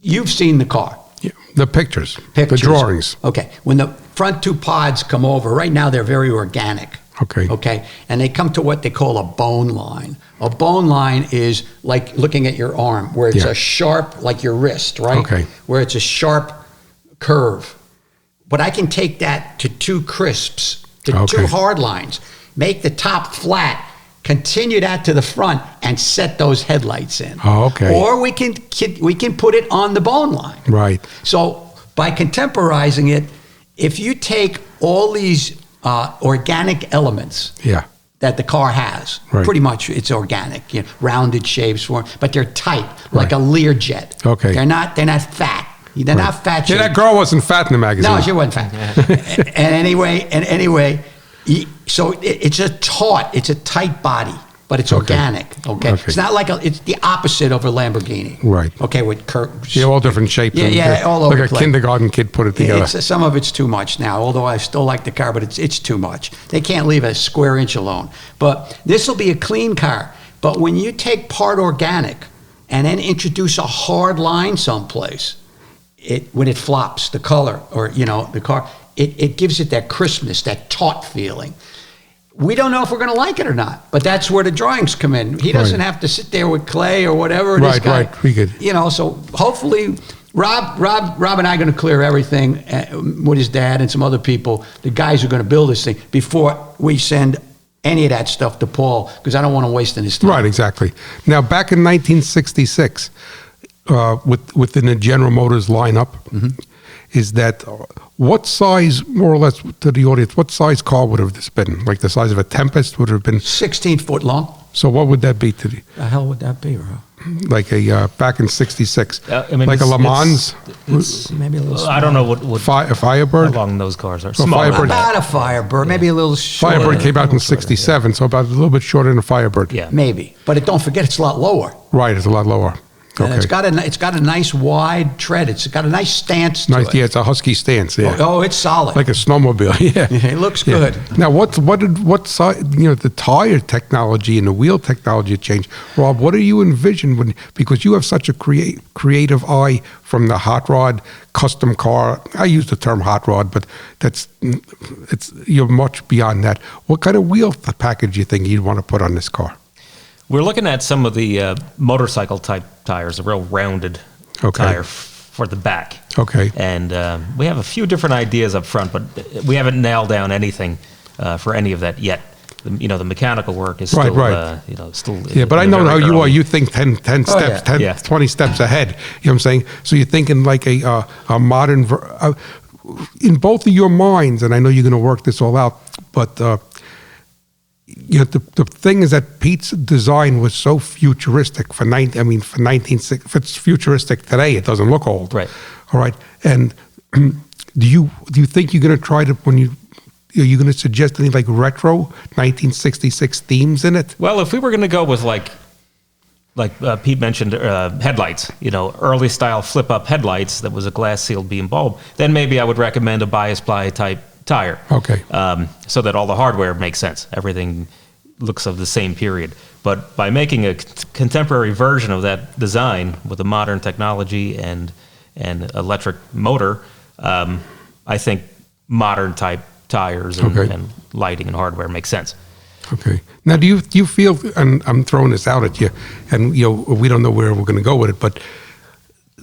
You've seen the car. Yeah. The pictures, the drawings. Okay, when the front two pods come over, right now they're very organic. Okay. And they come to what they call a bone line. A bone line is like looking at your arm, where it's a sharp, like your wrist, right? Okay. Where it's a sharp curve. But I can take that to 2 crisps, to 2 hard lines, make the top flat, continue that to the front, and set those headlights in. Or we can put it on the bone line. Right. So by contemporizing it, if you take all these organic elements that the car has. Right. Pretty much it's organic, rounded shapes, but they're tight, like a Learjet. Okay. They're not fat. They're not fat. Yeah, that girl wasn't fat in the magazine. No, she wasn't fat. and anyway, so it's a tight body, but it's organic. Okay. It's not like it's the opposite of a Lamborghini. Right. Okay, with curves. Yeah, all different shapes. All over. Like a kindergarten kid put it together. Some of it's too much now, although I still like the car, but it's too much. They can't leave a square inch alone. But this will be a clean car. But when you take part organic and then introduce a hard line someplace, when it flops, the color or the car, it gives it that crispness, that taut feeling. We don't know if we're going to like it or not, but that's where the drawings come in. He doesn't have to sit there with clay or whatever. Right. We could. So hopefully, Rob and I are going to clear everything with his dad and some other people, the guys who are going to build this thing, before we send any of that stuff to Paul, because I don't want to waste his time. Right, exactly. Now, back in 1966, within the General Motors lineup, is that what size, more or less, to the audience, what size car would have this been? Like the size of a Tempest would have been? 16 foot long. So what would that be to the? The hell would that be, bro? Like back in '66, like a Le Mans? It's maybe a little small. I don't know what a Firebird? how long those cars are. So Smaller. Firebird. About a Firebird, maybe a little shorter. Firebird came out in '67, so about a little bit shorter than a Firebird. Yeah. Maybe, but don't forget it's a lot lower. Right, it's a lot lower. And Okay. it's got a nice wide tread. It's got a nice stance to Nice, it. yeah, it's a husky stance. Yeah, Oh, it's solid. like a snowmobile. Yeah, It looks good. Now, what size? The tire technology and the wheel technology changed. Rob, what do you envision because you have such a creative eye from the hot rod custom car? I use the term hot rod, but you're much beyond that. What kind of wheel package do you think you'd want to put on this car? We're looking at some of the motorcycle type tires, a real rounded tire for the back. Okay. And we have a few different ideas up front, but we haven't nailed down anything for any of that yet. the mechanical work is Right, still, right. still. Yeah, but I know how you are. You think 10 steps, 10, Yeah. 20 steps ahead. You know what I'm saying? So you're thinking like a modern, in both of your minds, and I know you're going to work this all out, but the thing is that Pete's design was so futuristic for 1960. If it's futuristic today, it doesn't look old. Right. All right. And do you think you're going to try to, are you going to suggest any like retro 1966 themes in it? Well, if we were going to go with like Pete mentioned, headlights, early style flip up headlights that was a glass sealed beam bulb, then maybe I would recommend a bias ply type tire. Okay. So that all the hardware makes sense. Everything looks of the same period. But by making a contemporary version of that design with a modern technology and electric motor, I think modern type tires and lighting and hardware makes sense. Okay. Now, do you feel, and I'm throwing this out at you, and we don't know where we're going to go with it, but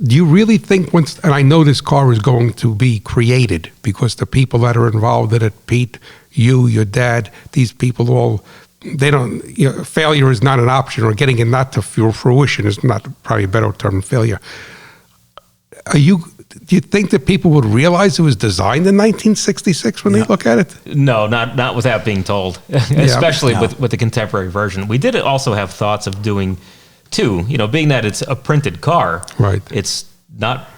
do you really think and I know this car is going to be created because the people that are involved in it, Pete, your dad, these people all, they don't, failure is not an option, or getting it not to fruition is not probably a better term than failure. Do you think that people would realize it was designed in 1966 when they look at it? No, not without being told, especially with the contemporary version. We did also have thoughts of doing two, being that it's a printed car, right? It's not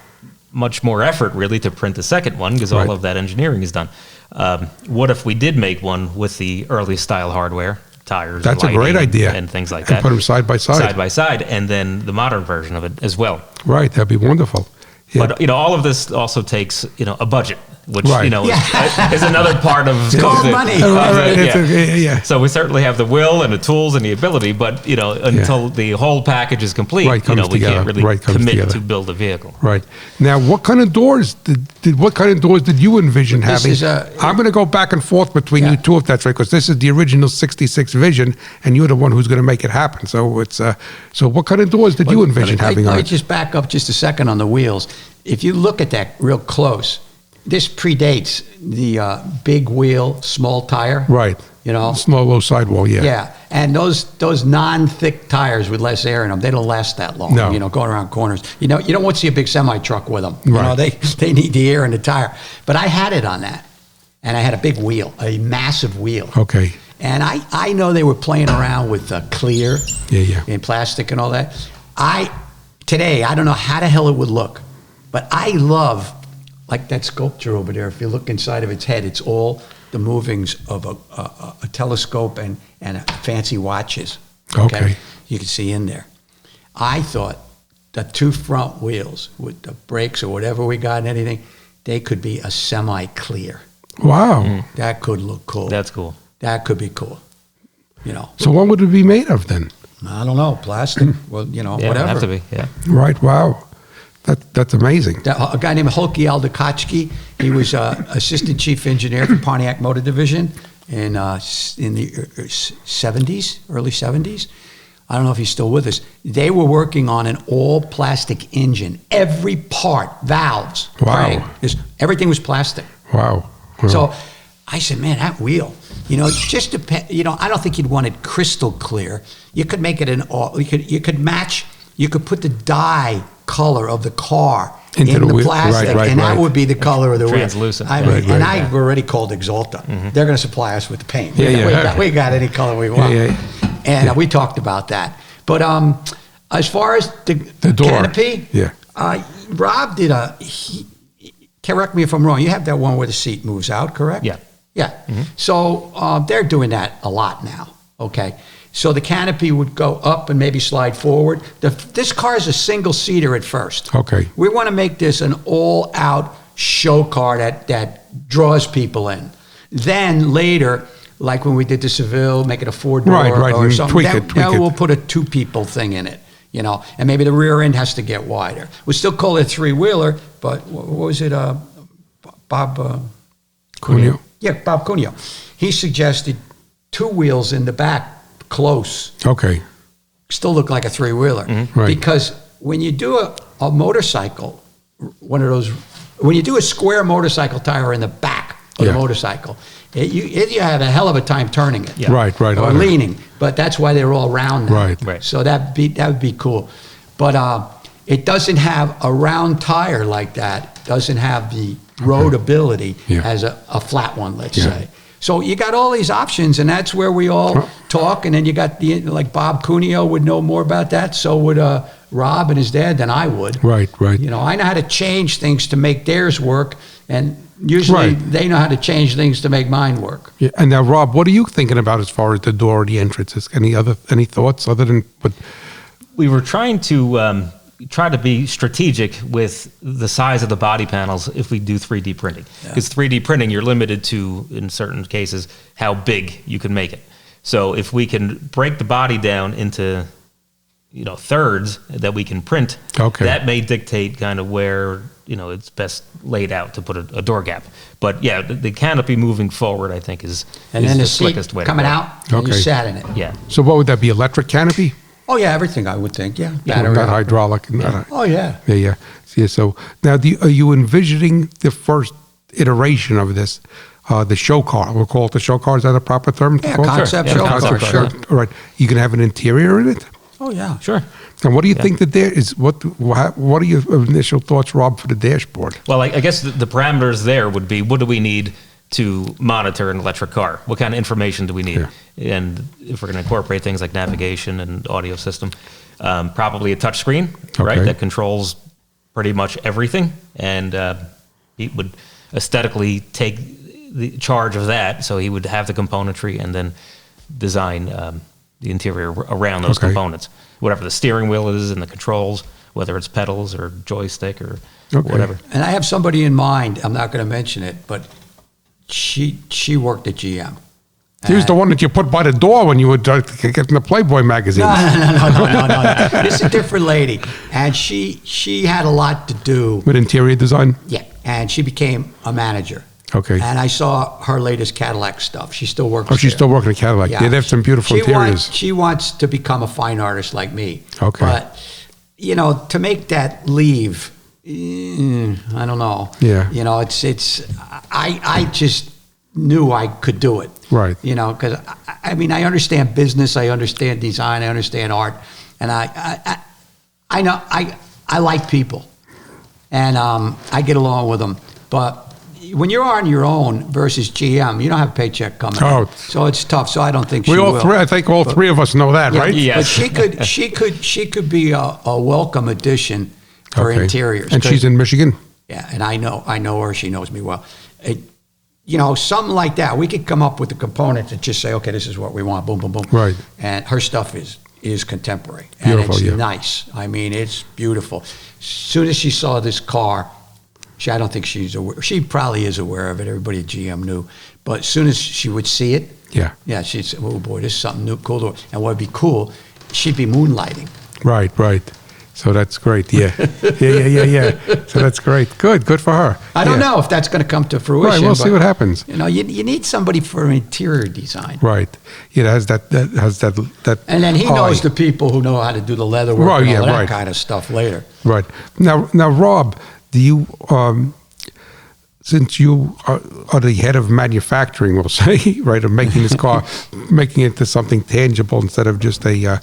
much more effort really to print the second one because all of that engineering is done. What if we did make one with the early style hardware, tires, that's a great idea, and things like that. Put them side by side, and then the modern version of it as well. Right, that'd be wonderful. Yeah. But all of this also takes a budget, which right. Is another part of money. So we certainly have the will and the tools and the ability, but until the whole package is complete, we can't really commit to build a vehicle. Right. Now, what kind of doors did you envision having? I'm going to go back and forth between you two if that's right, because this is the original '66 vision, and you're the one who's going to make it happen. So it's so what kind of doors did you envision having? Let me just back up just a second on the wheels. If you look at that real close, this predates the big wheel, small tire. Right. Small, low sidewall, Yeah, and those non-thick tires with less air in them, they don't last that long. No. Going around corners. You don't want to see a big semi-truck with them. Right. They need the air in the tire. But I had it on that, and I had a big wheel, a massive wheel. Okay. And I know they were playing around with clear and plastic and all that. Today, I don't know how the hell it would look, but I love, like that sculpture over there, if you look inside of its head, it's all the movings of a telescope and fancy watches. Okay. You can see in there. I thought the two front wheels with the brakes or whatever we got and anything, they could be a semi-clear. Wow. That could look cool. That's cool. That could be cool. So what would it be made of then? I don't know. Plastic. Well, whatever. It'd have to be, yeah. Right. Wow. That's amazing. A guy named Hulky Aldakachki, he was assistant chief engineer for Pontiac Motor Division in the 70s, early 70s. I don't know if he's still with us. They were working on an all-plastic engine. Every part, valves, wow. Everything was plastic. Wow. So I said, man, that wheel, just depend. I don't think you'd want it crystal clear. You could make it you could match. You could put the dye color of the car into the plastic, and that would be the color of the wheel. Translucent. I've already called Exalta. Mm-hmm. They're going to supply us with the paint. We got any color we want. And we talked about that. But as far as the door canopy, Rob did correct me if I'm wrong, you have that one where the seat moves out, correct? Yeah. Mm-hmm. So they're doing that a lot now, okay? So the canopy would go up and maybe slide forward. This car is a single-seater at first. Okay. We want to make this an all-out show car that draws people in. Then later, like when we did the Seville, make it a four-door or something. Tweak it. We'll put a two-people thing in it, and maybe the rear end has to get wider. We still call it a three-wheeler, but what was it, Bob? Cuneo? Yeah, Bob Cuneo. He suggested two wheels in the back, close. Okay. Still look like a three-wheeler. Mm-hmm. Right. Because when you do a motorcycle, when you do a square motorcycle tire in the back, or Yeah. the motorcycle. You had a hell of a time turning it. Yeah. Right. Or leaning, but that's why they're all round now. Right. So that would be cool. But it doesn't have a round tire like that. Doesn't have the roadability as a flat one, let's say. So you got all these options, and that's where we all talk. And then you got like Bob Cuneo would know more about that. So would Rob and his dad than I would. Right. You know, I know how to change things to make theirs work, and usually they know how to change things to make mine work. Yeah. And now, Rob, what are you thinking about as far as the door or the entrances? Any thoughts other than what? We were trying to be strategic with the size of the body panels if we do 3D printing. Because 3D printing, you're limited to, in certain cases, how big you can make it. So if we can break the body down into, thirds that we can print, that may dictate kind of where, it's best laid out to put a door gap. But yeah, the canopy moving forward, I think, is then the seat slickest way to coming go. out, and you sat in it. Yeah. So what would that be? Electric canopy? Oh yeah, everything I would think. Yeah, Not hydraulic. Oh yeah. Yeah. So now, are you envisioning the first iteration of this, the show car? We'll call it the show car. Is that a proper term? Yeah, concept show car. Sure. All right. You can have an interior in it. Oh yeah. Sure. And what do you think that there is? What are your initial thoughts, Rob, for the dashboard? Well, I guess the parameters there would be, what do we need to monitor an electric car? What kind of information do we need? Yeah. And if we're going to incorporate things like navigation and audio system, probably a touch screen, right? That controls pretty much everything. And he would aesthetically take the charge of that. So he would have the componentry and then design the interior around those components. Whatever the steering wheel is and the controls, whether it's pedals or joystick or whatever. And I have somebody in mind. I'm not going to mention it, but she worked at GM. She was the one that you put by the door when you would get in the Playboy magazines. No. This is a different lady, and she had a lot to do with interior design. Yeah, and she became a manager. Okay. And I saw her latest Cadillac stuff. She still works. Oh, she's still working at Cadillac. Yeah. They have some beautiful interiors. She wants to become a fine artist like me. Okay. But to make that leave, I don't know. Yeah. I just knew I could do it. Right. Because I understand business, I understand design, I understand art, and I know I like people, and I get along with them. But when you're on your own versus GM, you don't have a paycheck coming in. So it's tough. So I don't think she will. I think all three of us know that, right? Yeah. But she could be a welcome addition for interiors. And she's in Michigan. Yeah, and I know her. She knows me well. Something like that. We could come up with the components and just say, okay, this is what we want. Boom, boom, boom. Right. And her stuff is contemporary. Beautiful, and it's nice. I mean, it's beautiful. As soon as she saw this car, I don't think she's aware. She probably is aware of it. Everybody at GM knew. But as soon as she would see it, she'd say, oh boy, this is something new, cool. And what would be cool, she'd be moonlighting. Right. So that's great. Yeah. So that's great. Good for her. I don't know if that's going to come to fruition. Right, we'll see what happens. You need somebody for interior design. Right. It has that. And then he knows the people who know how to do the leather work and all that kind of stuff later. Right. Now, Rob, do you, since you are the head of manufacturing, we'll say, right, of making this car, making it into something tangible instead of just a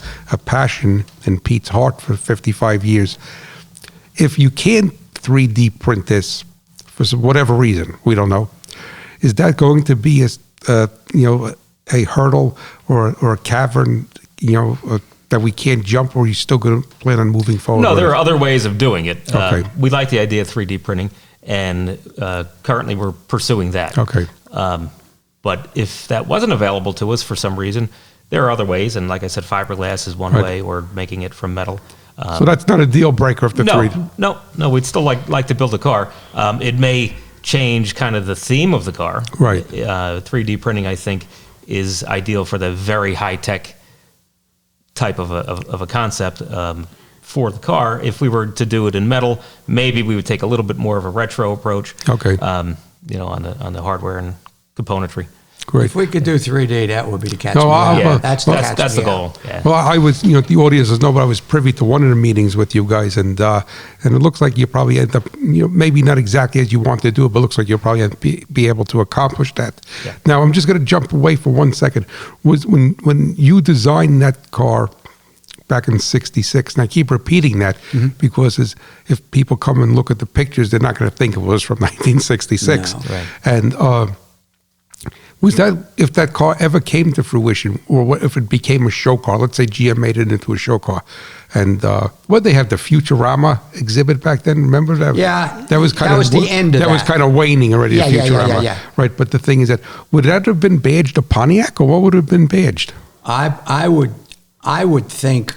passion in Pete's heart for 55 years, if you can't 3D print this for whatever reason, we don't know, is that going to be a hurdle or a cavern, that we can't jump, or are you still going to plan on moving forward? No, there are other ways of doing it. Okay. We like the idea of 3D printing, and currently we're pursuing that. Okay. But if that wasn't available to us for some reason, there are other ways, and like I said, fiberglass is one way, or making it from metal. So that's not a deal breaker if the 3D? No, we'd still like to build a car. It may change kind of the theme of the car. Right. 3D printing, I think, is ideal for the very high-tech type of a concept for the car. If we were to do it in metal, maybe we would take a little bit more of a retro approach. Okay. On the hardware and componentry. Great. If we could do 3D, that would be the catch. No, me out. Yeah, that's that's the me goal. out. Yeah. Well, I was, the audience doesn't know, but I was privy to one of the meetings with you guys, and it looks like you probably end up, maybe not exactly as you want to do it, but it looks like you'll probably be able to accomplish that. Yeah. Now, I'm just going to jump away for 1 second. Was when you designed that car back in '66, and I keep repeating that because if people come and look at the pictures, they're not going to think it was from 1966. No. Right. And was that, if that car ever came to fruition, or what if it became a show car? Let's say GM made it into a show car, and what they have the Futurama exhibit back then. Remember that? Yeah, that was kind that of was the end of that was that. kind of waning already. Yeah, the yeah, Futurama, yeah. right? But the thing is that would that have been badged a Pontiac, or what would have been badged? I would think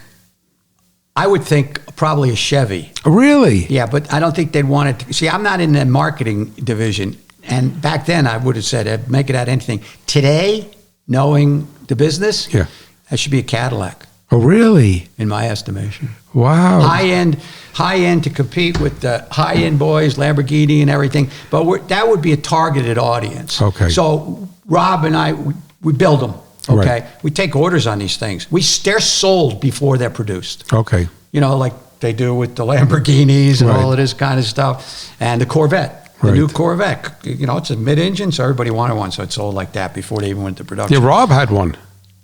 probably a Chevy. Really? Yeah, but I don't think they'd want it to. See, I'm not in the marketing division. And back then, I would have said, make it out anything. Today, knowing the business, Yeah. that should be a Cadillac, Oh, really? in my estimation. Wow. High end to compete with the high end boys, Lamborghini and everything. But that would be a targeted audience. Okay. So Rob and I, we build them. Okay. Right. We take orders on these things. They're sold before they're produced. Okay. Like they do with the Lamborghinis and Right. all of this kind of stuff, and the Corvette. The Right. new Corvette, it's a mid-engine, so everybody wanted one, so it sold like that before they even went to production. Yeah, Rob had one.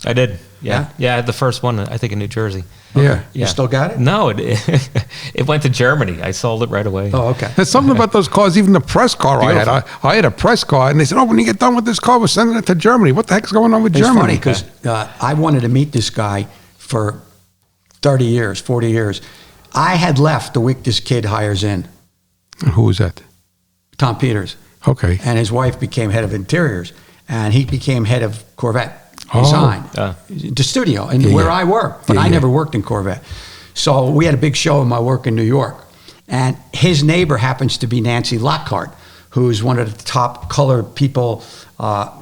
I did. Yeah? Yeah, I had the first one, I think, in New Jersey. Yeah. You still got it? No, it went to Germany. I sold it right away. Oh, okay. There's something about those cars, even the press car I had. I had a press car, and they said, "Oh, when you get done with this car, we're sending it to Germany." What the heck's going on with It's Germany? funny because I wanted to meet this guy for 30 years, 40 years. I had left the week this kid hires in, Who was that? Tom Peters, Okay. and his wife became head of interiors, and he became head of Corvette Oh. design, Ah. the studio, and Yeah, where yeah. I worked, but Yeah, I yeah. never worked in Corvette. So we had a big show in my work in New York, and his neighbor happens to be Nancy Lockhart, who's one of the top color people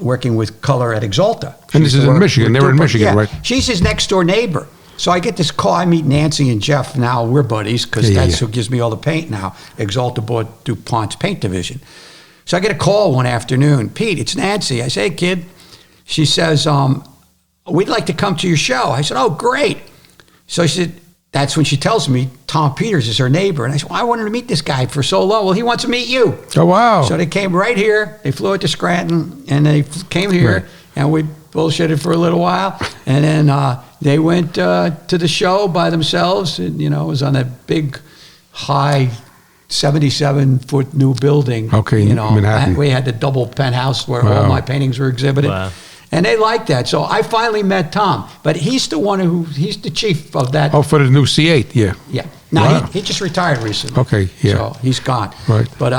working with color at Exalta. And She this used is to in work Michigan. with They were in Dupont. Michigan, Yeah. right? She's his next door neighbor. So I get this call. I meet Nancy and Jeff. Now we're buddies because Yeah, that's yeah. who gives me all the paint now. Exalta bought DuPont's paint division. So I get a call one afternoon. Pete, it's Nancy. I say, hey, kid. She says, we'd like to come to your show. I said, oh, great. So she said, that's when she tells me Tom Peters is her neighbor. And I said, well, I wanted to meet this guy for so long. Well, he wants to meet you. Oh, wow. So they came right here. They flew it to Scranton, and they came here, Right. and we bullshitted for a little while. And then they went to the show by themselves. And, it was on that big, high, 77-foot new building. Okay, in Manhattan. We had the double penthouse where Wow. all my paintings were exhibited. Wow. And they liked that. So I finally met Tom. But he's the one he's the chief of that. Oh, for the new C8, yeah. Yeah. No, Wow. he just retired recently. Okay, yeah. So he's gone. Right. But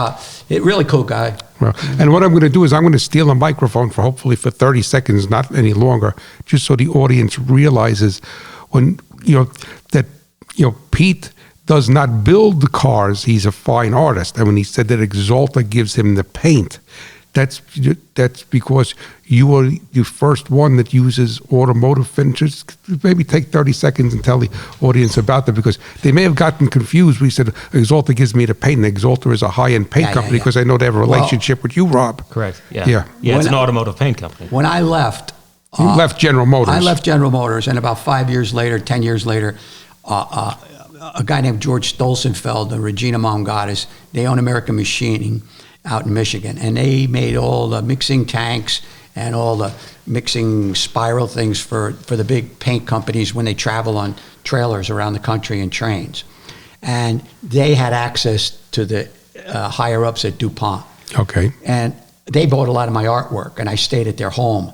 really cool guy. Well, and what I'm going to do is I'm going to steal a microphone for hopefully for 30 seconds, not any longer, just so the audience realizes when, that, Pete does not build the cars. He's a fine artist. And when he said that Exalta gives him the paint, that's because you are the first one that uses automotive finishes. Maybe take 30 seconds and tell the audience about that, because they may have gotten confused. We said Exalta gives me the paint, and Exalta is a high-end paint Yeah, company yeah. because I know they have a relationship with you, Rob. Correct. Yeah. Yeah. Yeah, it's When an automotive paint company. When I left, You left General Motors. I left General Motors, and about 5 years later, 10 years later, a guy named George Stolzenfeld and Regina Momgatis, they own American Machining out in Michigan, and they made all the mixing tanks and all the mixing spiral things for the big paint companies when they travel on trailers around the country and trains. And they had access to the higher-ups at DuPont. Okay. And they bought a lot of my artwork, and I stayed at their home.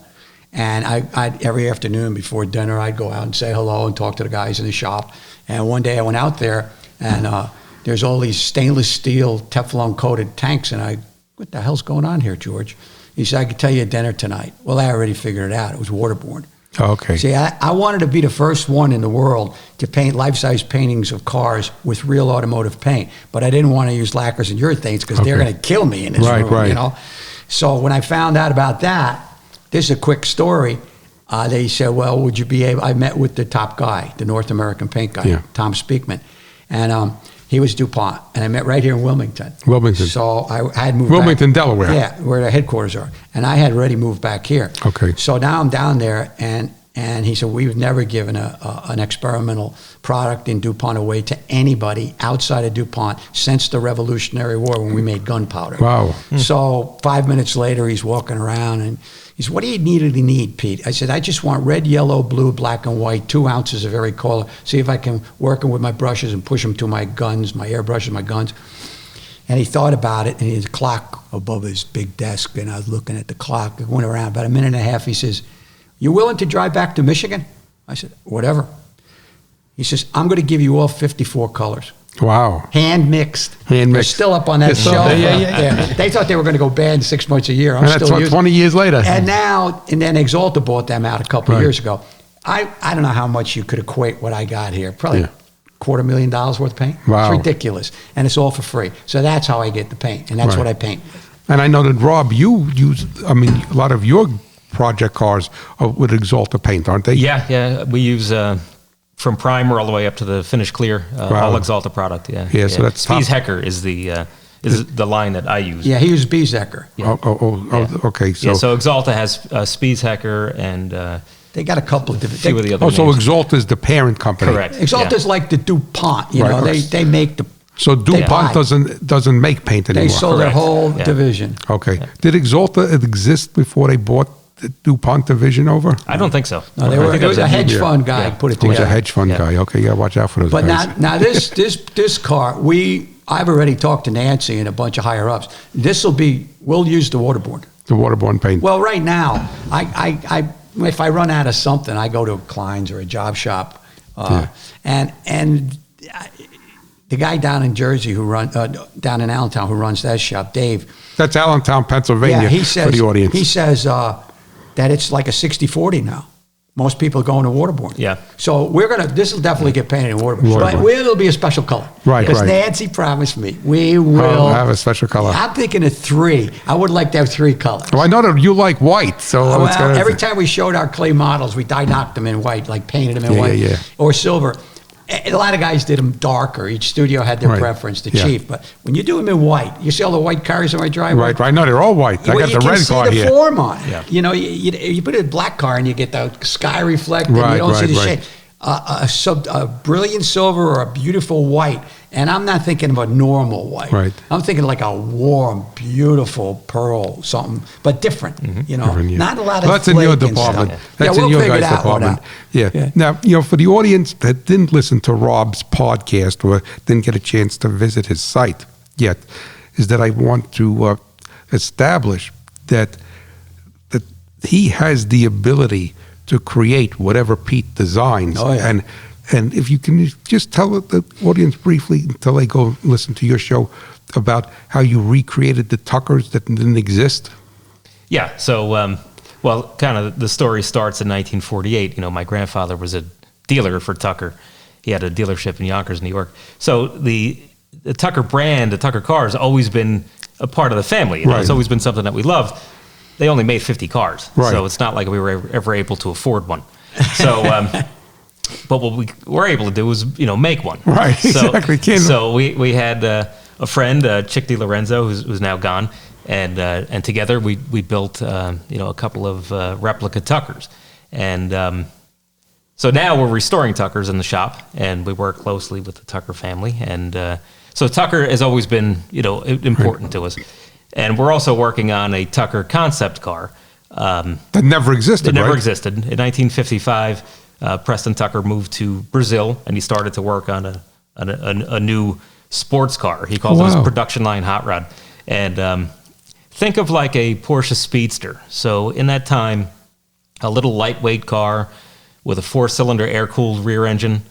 And I'd every afternoon before dinner, I'd go out and say hello and talk to the guys in the shop. And one day I went out there, and there's all these stainless steel Teflon-coated tanks, and what the hell's going on here, George? He said, I could tell you at dinner tonight. Well, I already figured it out. It was waterborne. Okay. See, I wanted to be the first one in the world to paint life-size paintings of cars with real automotive paint, but I didn't want to use lacquers and urethanes because they're Okay. going to kill me in this Right, room, right. So when I found out about that, this is a quick story. They said, well, I met with the top guy, the North American paint guy, Yeah. Tom Speakman. And He was DuPont, and I met right here in Wilmington. Wilmington. So I had moved Wilmington, back. Delaware. Yeah, where the headquarters are. And I had already moved back here. Okay. So now I'm down there, and he said, we've never given an experimental product in DuPont away to anybody outside of DuPont since the Revolutionary War when we made gunpowder. Wow. So 5 minutes later, he's walking around, and he said, what do you really need, Pete? I said, I just want red, yellow, blue, black, and white, 2 ounces of every color. See if I can work with my brushes and push them to my guns, my airbrushes, my guns. And he thought about it, and he had a clock above his big desk, and I was looking at the clock. It went around about a minute and a half. He says, you willing to drive back to Michigan? I said, whatever. He says, I'm going to give you all 54 colors. Wow. Hand mixed. Hand They're mixed. still up on that They're still shelf. there, yeah, up there. They thought they were going to go banned 6 months a year. I'm And that's still what, using 20 years later. And then Exalta bought them out a couple of years ago. I don't know how much you could equate what I got here. Probably $250,000 worth of paint. Wow. It's ridiculous. And it's all for free. So that's how I get the paint. And that's what I paint with. And I know that, Rob, you use, a lot of your project cars are with Exalta paint, aren't they? Yeah. We use from primer all the way up to the finish clear, all Exalta product. Yeah. Yeah, so that's Spies top. Hecker is the line that I use. Yeah, he used Bezecker. Yeah. Okay. So Exalta has Spies Hecker and They got a couple of different. few of the other So names. Exalta is the parent company. Correct. Exalta's like the DuPont. You Right, know, right. they make the. So buy. DuPont doesn't make paint anymore. They sold their Correct. whole Yeah. division. Okay. Did Exalta exist before they bought the DuPont division over? I don't think so. No, I think it that was a hedge new- fund guy Yeah. put it He was together. a hedge fund Yeah. guy. Okay, yeah, watch out for those But guys. now this car, I've already talked to Nancy and a bunch of higher ups. We'll use the waterborne. The waterborne paint. Well, right now, I if I run out of something, I go to Klein's or a job shop, and the guy down in Jersey down in Allentown who runs that shop, Dave. That's Allentown, Pennsylvania, Yeah, he says for the audience. He says that it's like a 60-40 now. Most people are going to waterborne. Yeah. So this will definitely get painted in waterborne. But it'll be a special color. Right, Because right. Nancy promised me we will have a special color. I'm thinking of 3. I would like to have 3 colors. Well, I know that you like white, so Well, it's gonna, every time we showed our clay models, we dye-knocked them in white, like painted them in Yeah, white yeah, yeah. or silver. A lot of guys did them darker. Each studio had their Right. preference, the Yeah. chief. But when you do them in white, you see all the white cars in my driveway? right. No, they're all white. I Well, got you the can red see car the here. form on it. Yeah. You know, you put a black car and you get the sky reflected. Right, you don't see right, the right. shade. A brilliant silver or a beautiful white. And I'm not thinking of a normal white. Right. I'm thinking like a warm, beautiful pearl, something, but different. You know, Different, yeah. not a lot of Well, that's in your flake and department. stuff. That's we'll in your figure guys' that one department. out. Yeah. Now, for the audience that didn't listen to Rob's podcast or didn't get a chance to visit his site yet, is that I want to establish that he has the ability to create whatever Pete designs. Oh, yeah. And if you can just tell the audience briefly until they go listen to your show about how you recreated the Tuckers that didn't exist. Yeah. So, kind of the story starts in 1948. You know, my grandfather was a dealer for Tucker. He had a dealership in Yonkers, New York. So the Tucker brand, the Tucker car, has always been a part of the family. You know? Right. It's always been something that we loved. They only made 50 cars, Right. so it's not like we were ever able to afford one. So, but what we were able to do was, make one. Right, So, exactly. So we had a friend, Chick DiLorenzo, who's now gone, and together we built a couple of replica Tuckers, and so now we're restoring Tuckers in the shop, and we work closely with the Tucker family, and so Tucker has always been important to us, and we're also working on a Tucker concept car. That never existed, It never right? existed. In 1955, Preston Tucker moved to Brazil, and he started to work on a new sports car. He called it his production line hot rod. And think of like a Porsche Speedster. So in that time, a little lightweight car with a 4-cylinder air-cooled rear engine,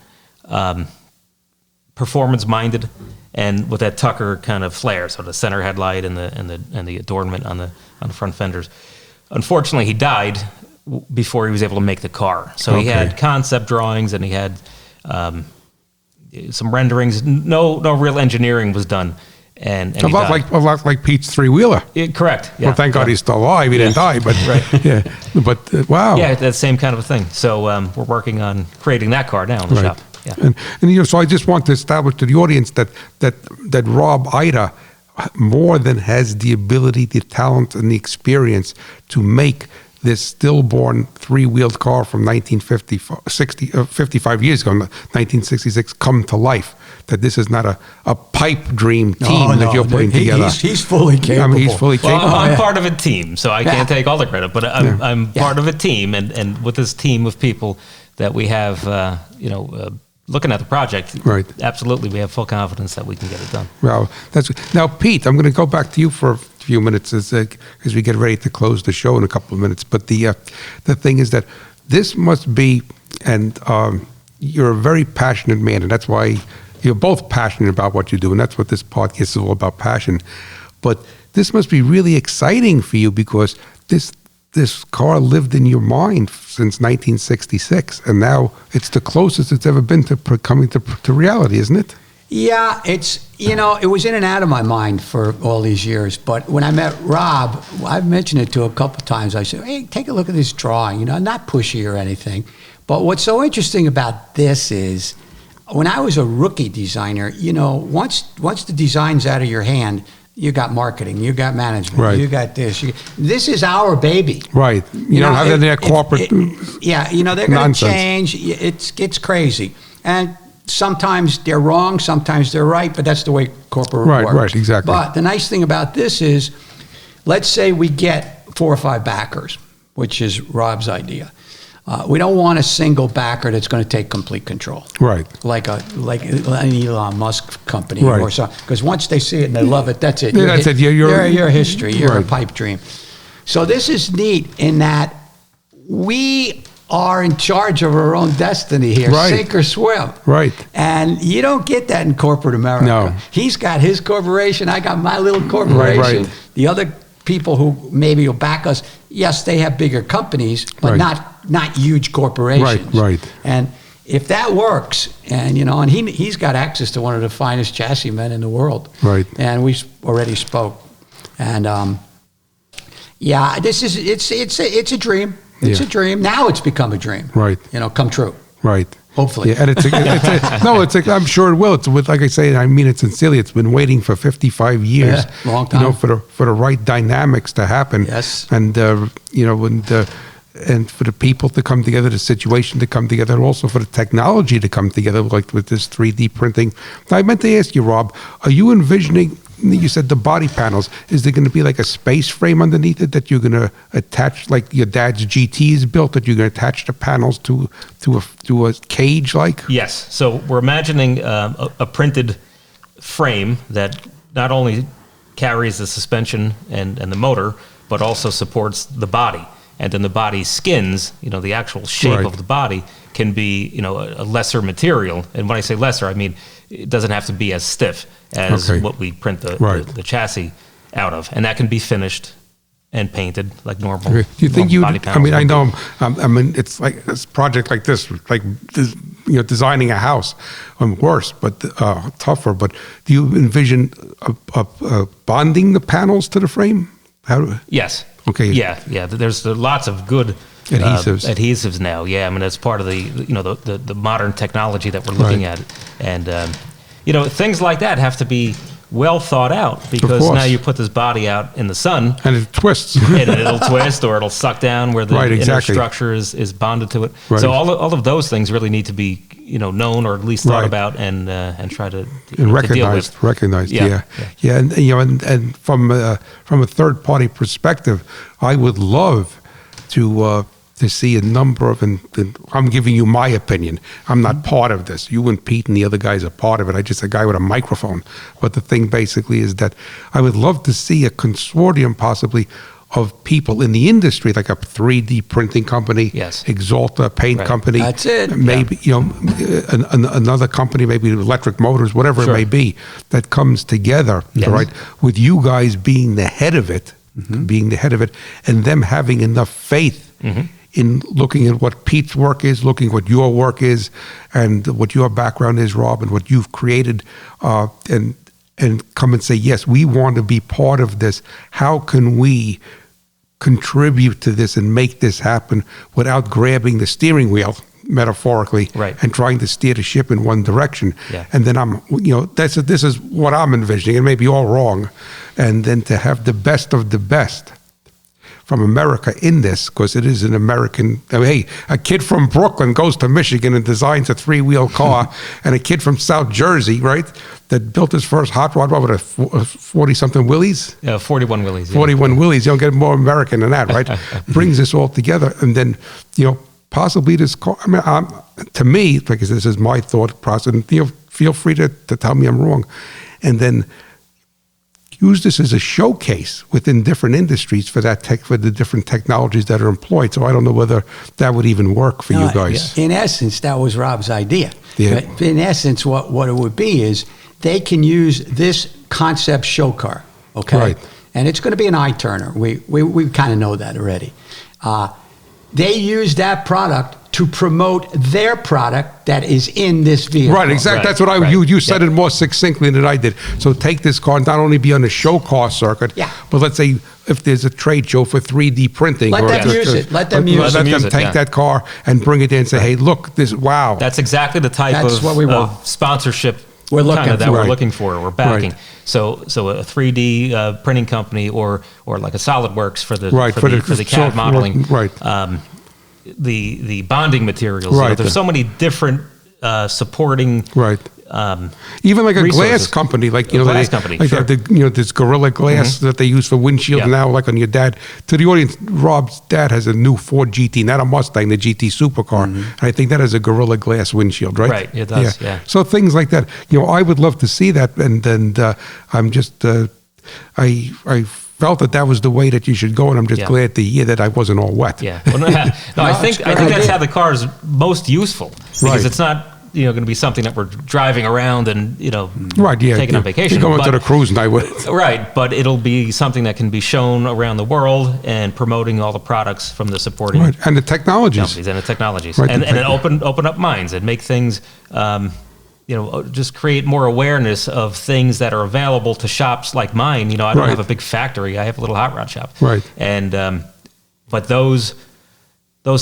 performance-minded, and with that Tucker kind of flair, so the center headlight and the adornment on the front fenders. Unfortunately, he died before he was able to make the car. So he had concept drawings and he had some renderings. No real engineering was done. And A lot like Pete's three-wheeler. correct. Yeah. Well, thank God he's still alive. He didn't die, but wow. Yeah, that same kind of a thing. So we're working on creating that car now in the shop. Yeah. And so I just want to establish to the audience that Rob Ida more than has the ability, the talent, and the experience to make this stillborn three-wheeled car from 55 years ago, 1966, come to life. That this is not a pipe dream team that you're putting together. He's fully capable. I mean, he's fully capable. Well, I'm part of a team, so I can't take all the credit, but I'm part of a team, and with this team of people that we have, looking at the project, right. Absolutely, we have full confidence that we can get it done. Well, now, Pete, I'm going to go back to you for a few minutes as we get ready to close the show in a couple of minutes. But the thing is that this must be, and you're a very passionate man, and that's why you're both passionate about what you do, and that's what this podcast is all about, passion. But this must be really exciting for you because this car lived in your mind since 1966, and now it's the closest it's ever been to coming to reality, isn't it? Yeah, it was in and out of my mind for all these years. But when I met Rob, I've mentioned it to a couple of times. I said, hey, take a look at this drawing, not pushy or anything. But what's so interesting about this is when I was a rookie designer, once the design's out of your hand, you got marketing, you got management, right. You got this. This is our baby. Right. You don't have any corporate they're going to change. It's crazy. And sometimes they're wrong, sometimes they're right, but that's the way corporate works. Right, exactly. But the nice thing about this is, let's say we get 4 or 5 backers, which is Rob's idea. We don't want a single backer that's going to take complete control. Right. Like an Elon Musk company right. or something. Because once they see it and they love it, that's it. Yeah, that's it. You're history. You're right. a pipe dream. So this is neat in that we are in charge of our own destiny here, right. Sink or swim. Right. And you don't get that in corporate America. No. He's got his corporation. I got my little corporation. Right. The other people who maybe will back us, yes, they have bigger companies, but right. not huge corporations. Right. And if that works, and and he's got access to one of the finest chassis men in the world. Right. And we already spoke. And this is it's a dream. It's a dream. Now it's become a dream. Right. Come true. Right. Hopefully. Yeah, and I'm sure it will. It's with, like I say, I mean it sincerely. It's been waiting for 55 years. Yeah, long time. For the right dynamics to happen. Yes. And and for the people to come together, the situation to come together, and also for the technology to come together, like with this 3D printing. Now, I meant to ask you, Rob, are you envisioning? You said the body panels. Is there going to be like a space frame underneath it that you're going to attach, like your dad's GT is built, that you're going to attach the panels to a cage, like? Yes. So we're imagining a printed frame that not only carries the suspension and the motor, but also supports the body. And then the body skins, the actual shape right. of the body can be, a lesser material. And when I say lesser, I mean it doesn't have to be as stiff as what we print the chassis out of. And that can be finished and painted like normal. Okay. Do you think body panels? I mean, I know. It's like this project like this, designing a house. Worse, but tougher. But do you envision bonding the panels to the frame? Yes. Okay. Yeah. There's lots of good adhesives now. Yeah. I mean, that's part of the modern technology that we're looking right. at, and things like that have to be well thought out, because now you put this body out in the sun and it twists, and it'll twist or it'll suck down where the right, inner exactly. structure is bonded to it. Right. So all of those things really need to be known, or at least thought right. about, and try to recognized. Yeah. And from a third party perspective, I would love to see a number of, and I'm giving you my opinion. I'm not part of this. You and Pete and the other guys are part of it. I'm just a guy with a microphone. But the thing basically is that I would love to see a consortium possibly of people in the industry, like a 3D printing company, yes. Axalta paint right. company. That's it. Maybe, another company, maybe Electric Motors, whatever sure. it may be, that comes together, yes. right, with you guys being the head of it, and them having enough faith mm-hmm. in looking at what Pete's work is, looking at what your work is, and what your background is, Rob, and what you've created, and come and say, yes, we want to be part of this. How can we contribute to this and make this happen without grabbing the steering wheel, metaphorically, Right. and trying to steer the ship in one direction. Yeah. And then this is what I'm envisioning. It may be all wrong. And then to have the best of the best from America in this, because it is an American. I mean, hey, a kid from Brooklyn goes to Michigan and designs a 3-wheel car, and a kid from South Jersey, right, that built his first hot rod with a 40-something Willys. 41 Willys. Yeah. 41 Willys. You don't get more American than that, right? Brings this all together, and then possibly this car. I mean, to me, like I said, this is my thought process. And feel free to tell me I'm wrong, and then use this as a showcase within different industries for the different technologies that are employed. So I don't know whether that would even work for you guys. In essence, that was Rob's idea. Yeah. But in essence, what it would be is they can use this concept show car, okay? Right. And it's going to be an eye turner. We kind of know that already. They use that product to promote their product that is in this vehicle. Right, exactly. Right, That's what you said it more succinctly than I did. So take this car, not only be on the show car circuit, but let's say if there's a trade show for 3D printing. Let them use it. Let them use Let it. them take that car and bring it in and say, hey, look, wow. That's exactly the type That's what we want. of sponsorship We're looking kinda that for. we're Right. looking for. We're backing. Right. So a 3D printing company or like a SolidWorks for the Right, for the CAD modeling. Right. The bonding materials. Right. There's so many different supporting. Right. Even like a glass resources. company, like Glass company, like sure. this Gorilla Glass that they use for windshield Yeah. now, like on your dad. To the audience, Rob's dad has a new Ford GT, not a Mustang, the GT supercar, and I think that has a Gorilla Glass windshield, right? Right, it does, yeah. So things like that, I would love to see that, and I'm just I felt that was the way that you should go, and I'm just glad to hear that I wasn't all wet. Yeah. Well, no, I think that's how the car is most useful because Right. it's not going to be something that we're driving around and Right, yeah, taking on vacation. Going to but- the cruise night with it. Right, but it'll be something that can be shown around the world and promoting all the products from the supporting Right, and the technologies. companies and the technologies, Right, and the then open up minds and make things, just create more awareness of things that are available to shops like mine. I don't Right. have a big factory; I have a little hot rod shop, Right. And but those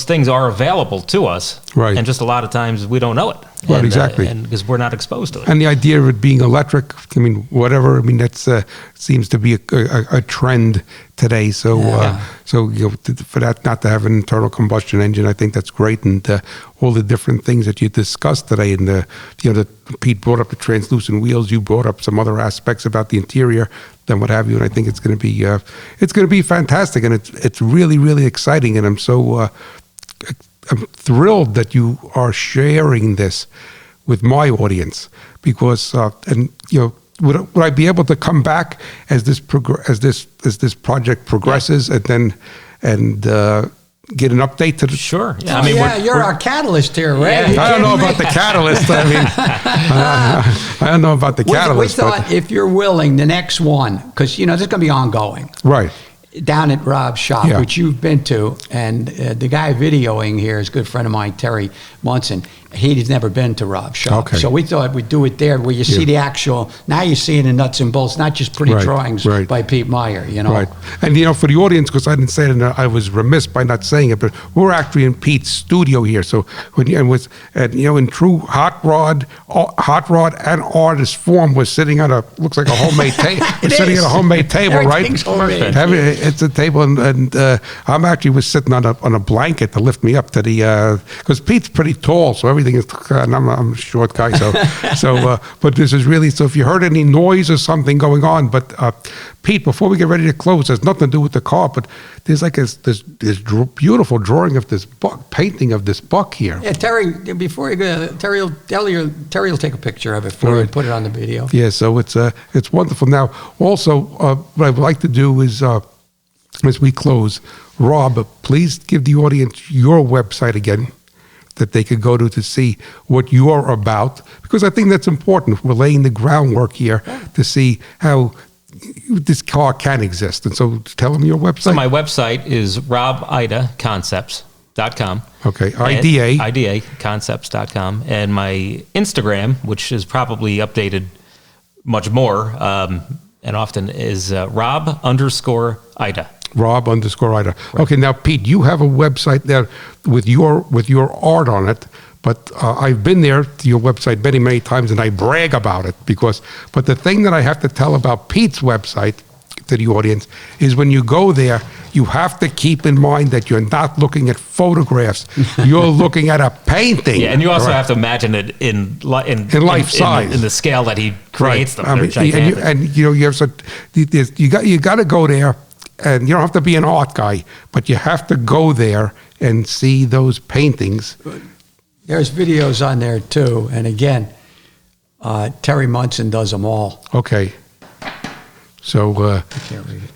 things are available to us, Right. and just a lot of times we don't know it, Right, and, exactly. and because we're not exposed to it. And the idea of it being electric, I mean, whatever. I mean, that's seems to be a trend today. So, for that not to have an internal combustion engine, I think that's great. And all the different things that you discussed today, and that Pete brought up the translucent wheels. You brought up some other aspects about the interior, and what have you. And I think it's going to be fantastic, and it's really, really exciting. And I'm I'm thrilled that you are sharing this with my audience, because would I be able to come back as this project progresses, and get an update to the Sure. Yeah. I mean, you're our catalyst here, Ray. Yeah. I don't know about the catalyst. I mean, I don't know about the We catalyst. thought if you're willing, the next one, because this is going to be ongoing. Right. Down at Rob's shop, Yeah. which you've been to, and the guy videoing here is a good friend of mine, Terry Munson. He's never been to Rob's shop. Okay. So we thought we'd do it there where you see the actual, now you're seeing the nuts and bolts, not just pretty Right, drawings right. by Pete Maier, Right. And, for the audience, because I didn't say it, and I was remiss by not saying it, but we're actually in Pete's studio here. So, in true hot rod and artist form, was sitting on looks like a homemade table. We're sitting at a homemade table, right? Everything's homemade. It's a table, and I'm actually was sitting on a blanket to lift me up to the, because Pete's pretty tall, so everything is, and I'm a short guy, but this is really, so if you heard any noise or something going on, but Pete, before we get ready to close, there's nothing to do with the car, but there's like this beautiful drawing of this buck, painting of this buck here. Yeah, Terry, before you go, Terry will take a picture of it for you and put it on the video. Yeah, so it's wonderful. Now, also, what I would like to do is, as we close, Rob, please give the audience your website again, that they could go to see what you're about, because I think that's important. We're laying the groundwork here to see how this car can exist. And so tell them your website. So my website is robidaconcepts.com. Okay, IDA. IDAconcepts.com. And my Instagram, which is probably updated much more and often, is Rob_Ida. Rob_Ida. Right. Okay, now Pete, you have a website there with your art on it. But I've been there to your website many, many times, and I brag about it but the thing that I have to tell about Pete's website to the audience is when you go there, you have to keep in mind that you're not looking at photographs. You're looking at a painting. Yeah, and you also have to imagine it in life size, in the scale that he creates them. They're gigantic. And you got to go there, and you don't have to be an art guy, but you have to go there and see those paintings. There's videos on there too, and again, Terry Munson does them all. Okay. So,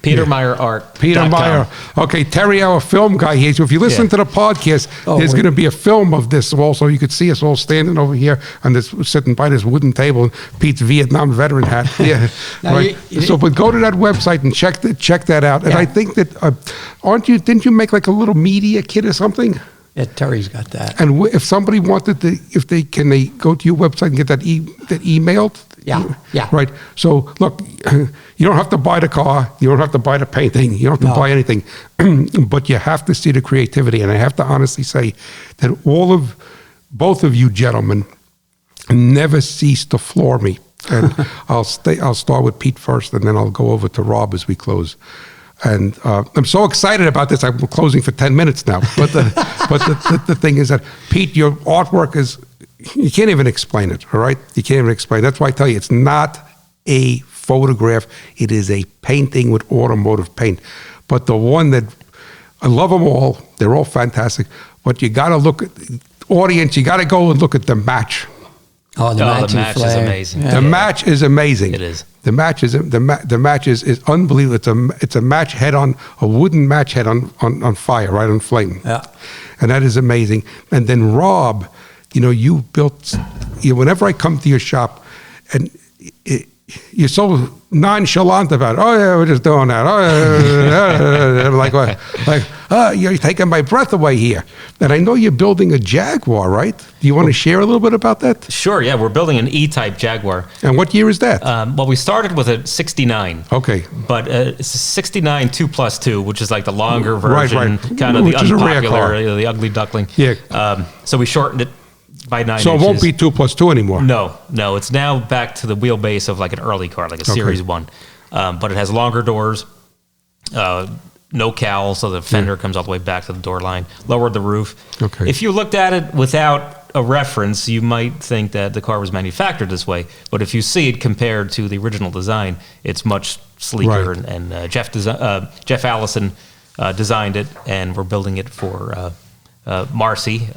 Peter Maier Art. Peter Maier. Okay, Terry, our film guy here. So if you listen to the podcast, there's going to be a film of this also. You could see us all standing over here and sitting by this wooden table in Pete's Vietnam veteran hat. Yeah, right. But go to that website and check that out. And I think that didn't you make like a little media kit or something? Yeah, Terry's got that. And if somebody wanted to, can they go to your website and get that emailed? Yeah. Right. So look, you don't have to buy the car. You don't have to buy the painting. You don't have to buy anything, but you have to see the creativity. And I have to honestly say that both of you gentlemen never cease to floor me. And I'll start with Pete first, and then I'll go over to Rob as we close. And I'm so excited about this. I'm closing for 10 minutes now. But the thing is that, Pete, your artwork is, you can't even explain it, all right? You can't even explain it. That's why I tell you, it's not a photograph. It is a painting with automotive paint. But the one that, I love them all. They're all fantastic. But you got to look at, audience, you got to go and look at the match. Oh, the match is amazing. Yeah. The match is amazing. It is. The match is unbelievable. It's a match head on, a wooden match head on fire, right on flame. Yeah. And that is amazing. And then Rob, you built. Whenever I come to your shop, and you're so nonchalant about it. Oh yeah, we're just doing that. Oh yeah. I'm like, you're taking my breath away here. And I know you're building a Jaguar, right? Do you want to share a little bit about that? Sure. Yeah, we're building an E-Type Jaguar. And what year is that? Well, we started with a 69. Okay. But it's a 69 2+2, which is like the longer version, right. kind of which the unpopular, the ugly duckling. Yeah. So we shortened it by 9 so inches. It won't be 2+2 anymore. No. It's now back to the wheelbase of like an early car, like a Series 1. But it has longer doors, no cowl, so the fender comes all the way back to the door line, lowered the roof. Okay. If you looked at it without a reference, you might think that the car was manufactured this way. But if you see it compared to the original design, it's much sleeker. Right. And Jeff Allison designed it, and we're building it for Marcy.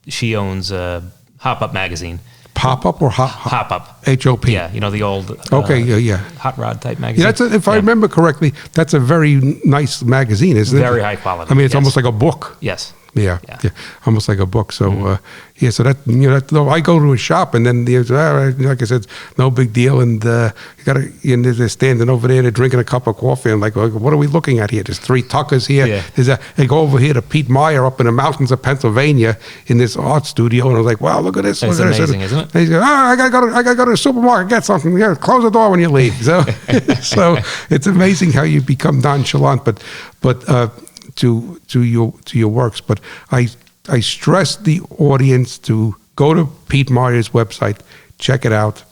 She owns Hop Up magazine. Pop Up or Hop Up. HOP. Yeah, the old hot rod type magazine. Yeah, if I remember correctly, that's a very nice magazine, isn't it? Very high quality. I mean, it's almost like a book. Yes. Yeah, almost like a book. So, so that I go to a shop, and then like I said, no big deal. And they're standing over there, they're drinking a cup of coffee, and like, what are we looking at here? There's 3 Tuckers here. Yeah. They go over here to Pete Maier up in the mountains of Pennsylvania in this art studio, and I was like, wow, look at this. It's amazing, isn't it? And he goes, I gotta go to the supermarket, get something. Yeah, close the door when you leave. So, so it's amazing how you become nonchalant, but. To your works, but I stress the audience to go to Pete Maier's website, check it out.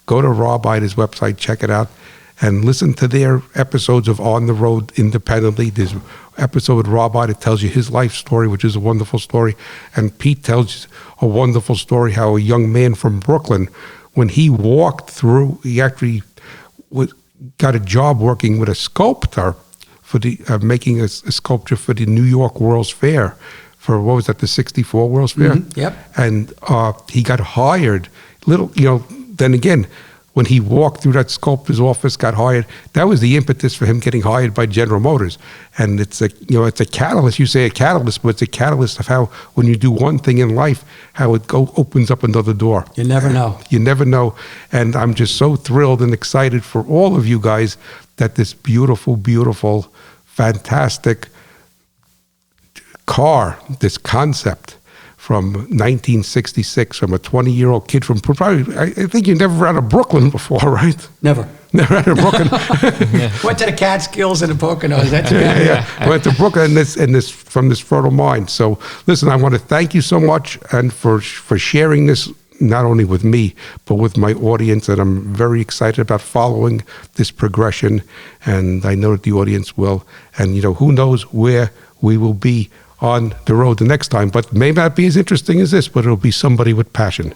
Go to Rob Ida's website, check it out, and listen to their episodes of On the Road Independently. There's an episode with Rob Ida that tells you his life story, which is a wonderful story, and Pete tells a wonderful story how a young man from Brooklyn, when he walked through, he actually got a job working with a sculptor for the making a sculpture for the New York World's Fair, for what was that, the '64 World's Fair? Mm-hmm. Yep. And he got hired. Then again, when he walked through that sculptor's office, got hired. That was the impetus for him getting hired by General Motors. And it's a catalyst. You say a catalyst, but it's a catalyst of how when you do one thing in life, how it opens up another door. You never know. You never know. And I'm just so thrilled and excited for all of you guys that this beautiful, beautiful, fantastic car, this concept from 1966, from a 20-year-old kid from probably, I think you never out of Brooklyn before, right? Never. Brooklyn. Went to the Catskills and the Poconos. That's Yeah. Went to Brooklyn and this from this fertile mind. So listen, I want to thank you so much and for sharing this not only with me but with my audience, and I'm very excited about following this progression, and I know that the audience will. And who knows where we will be on the road the next time, but may not be as interesting as this, but it'll be somebody with passion.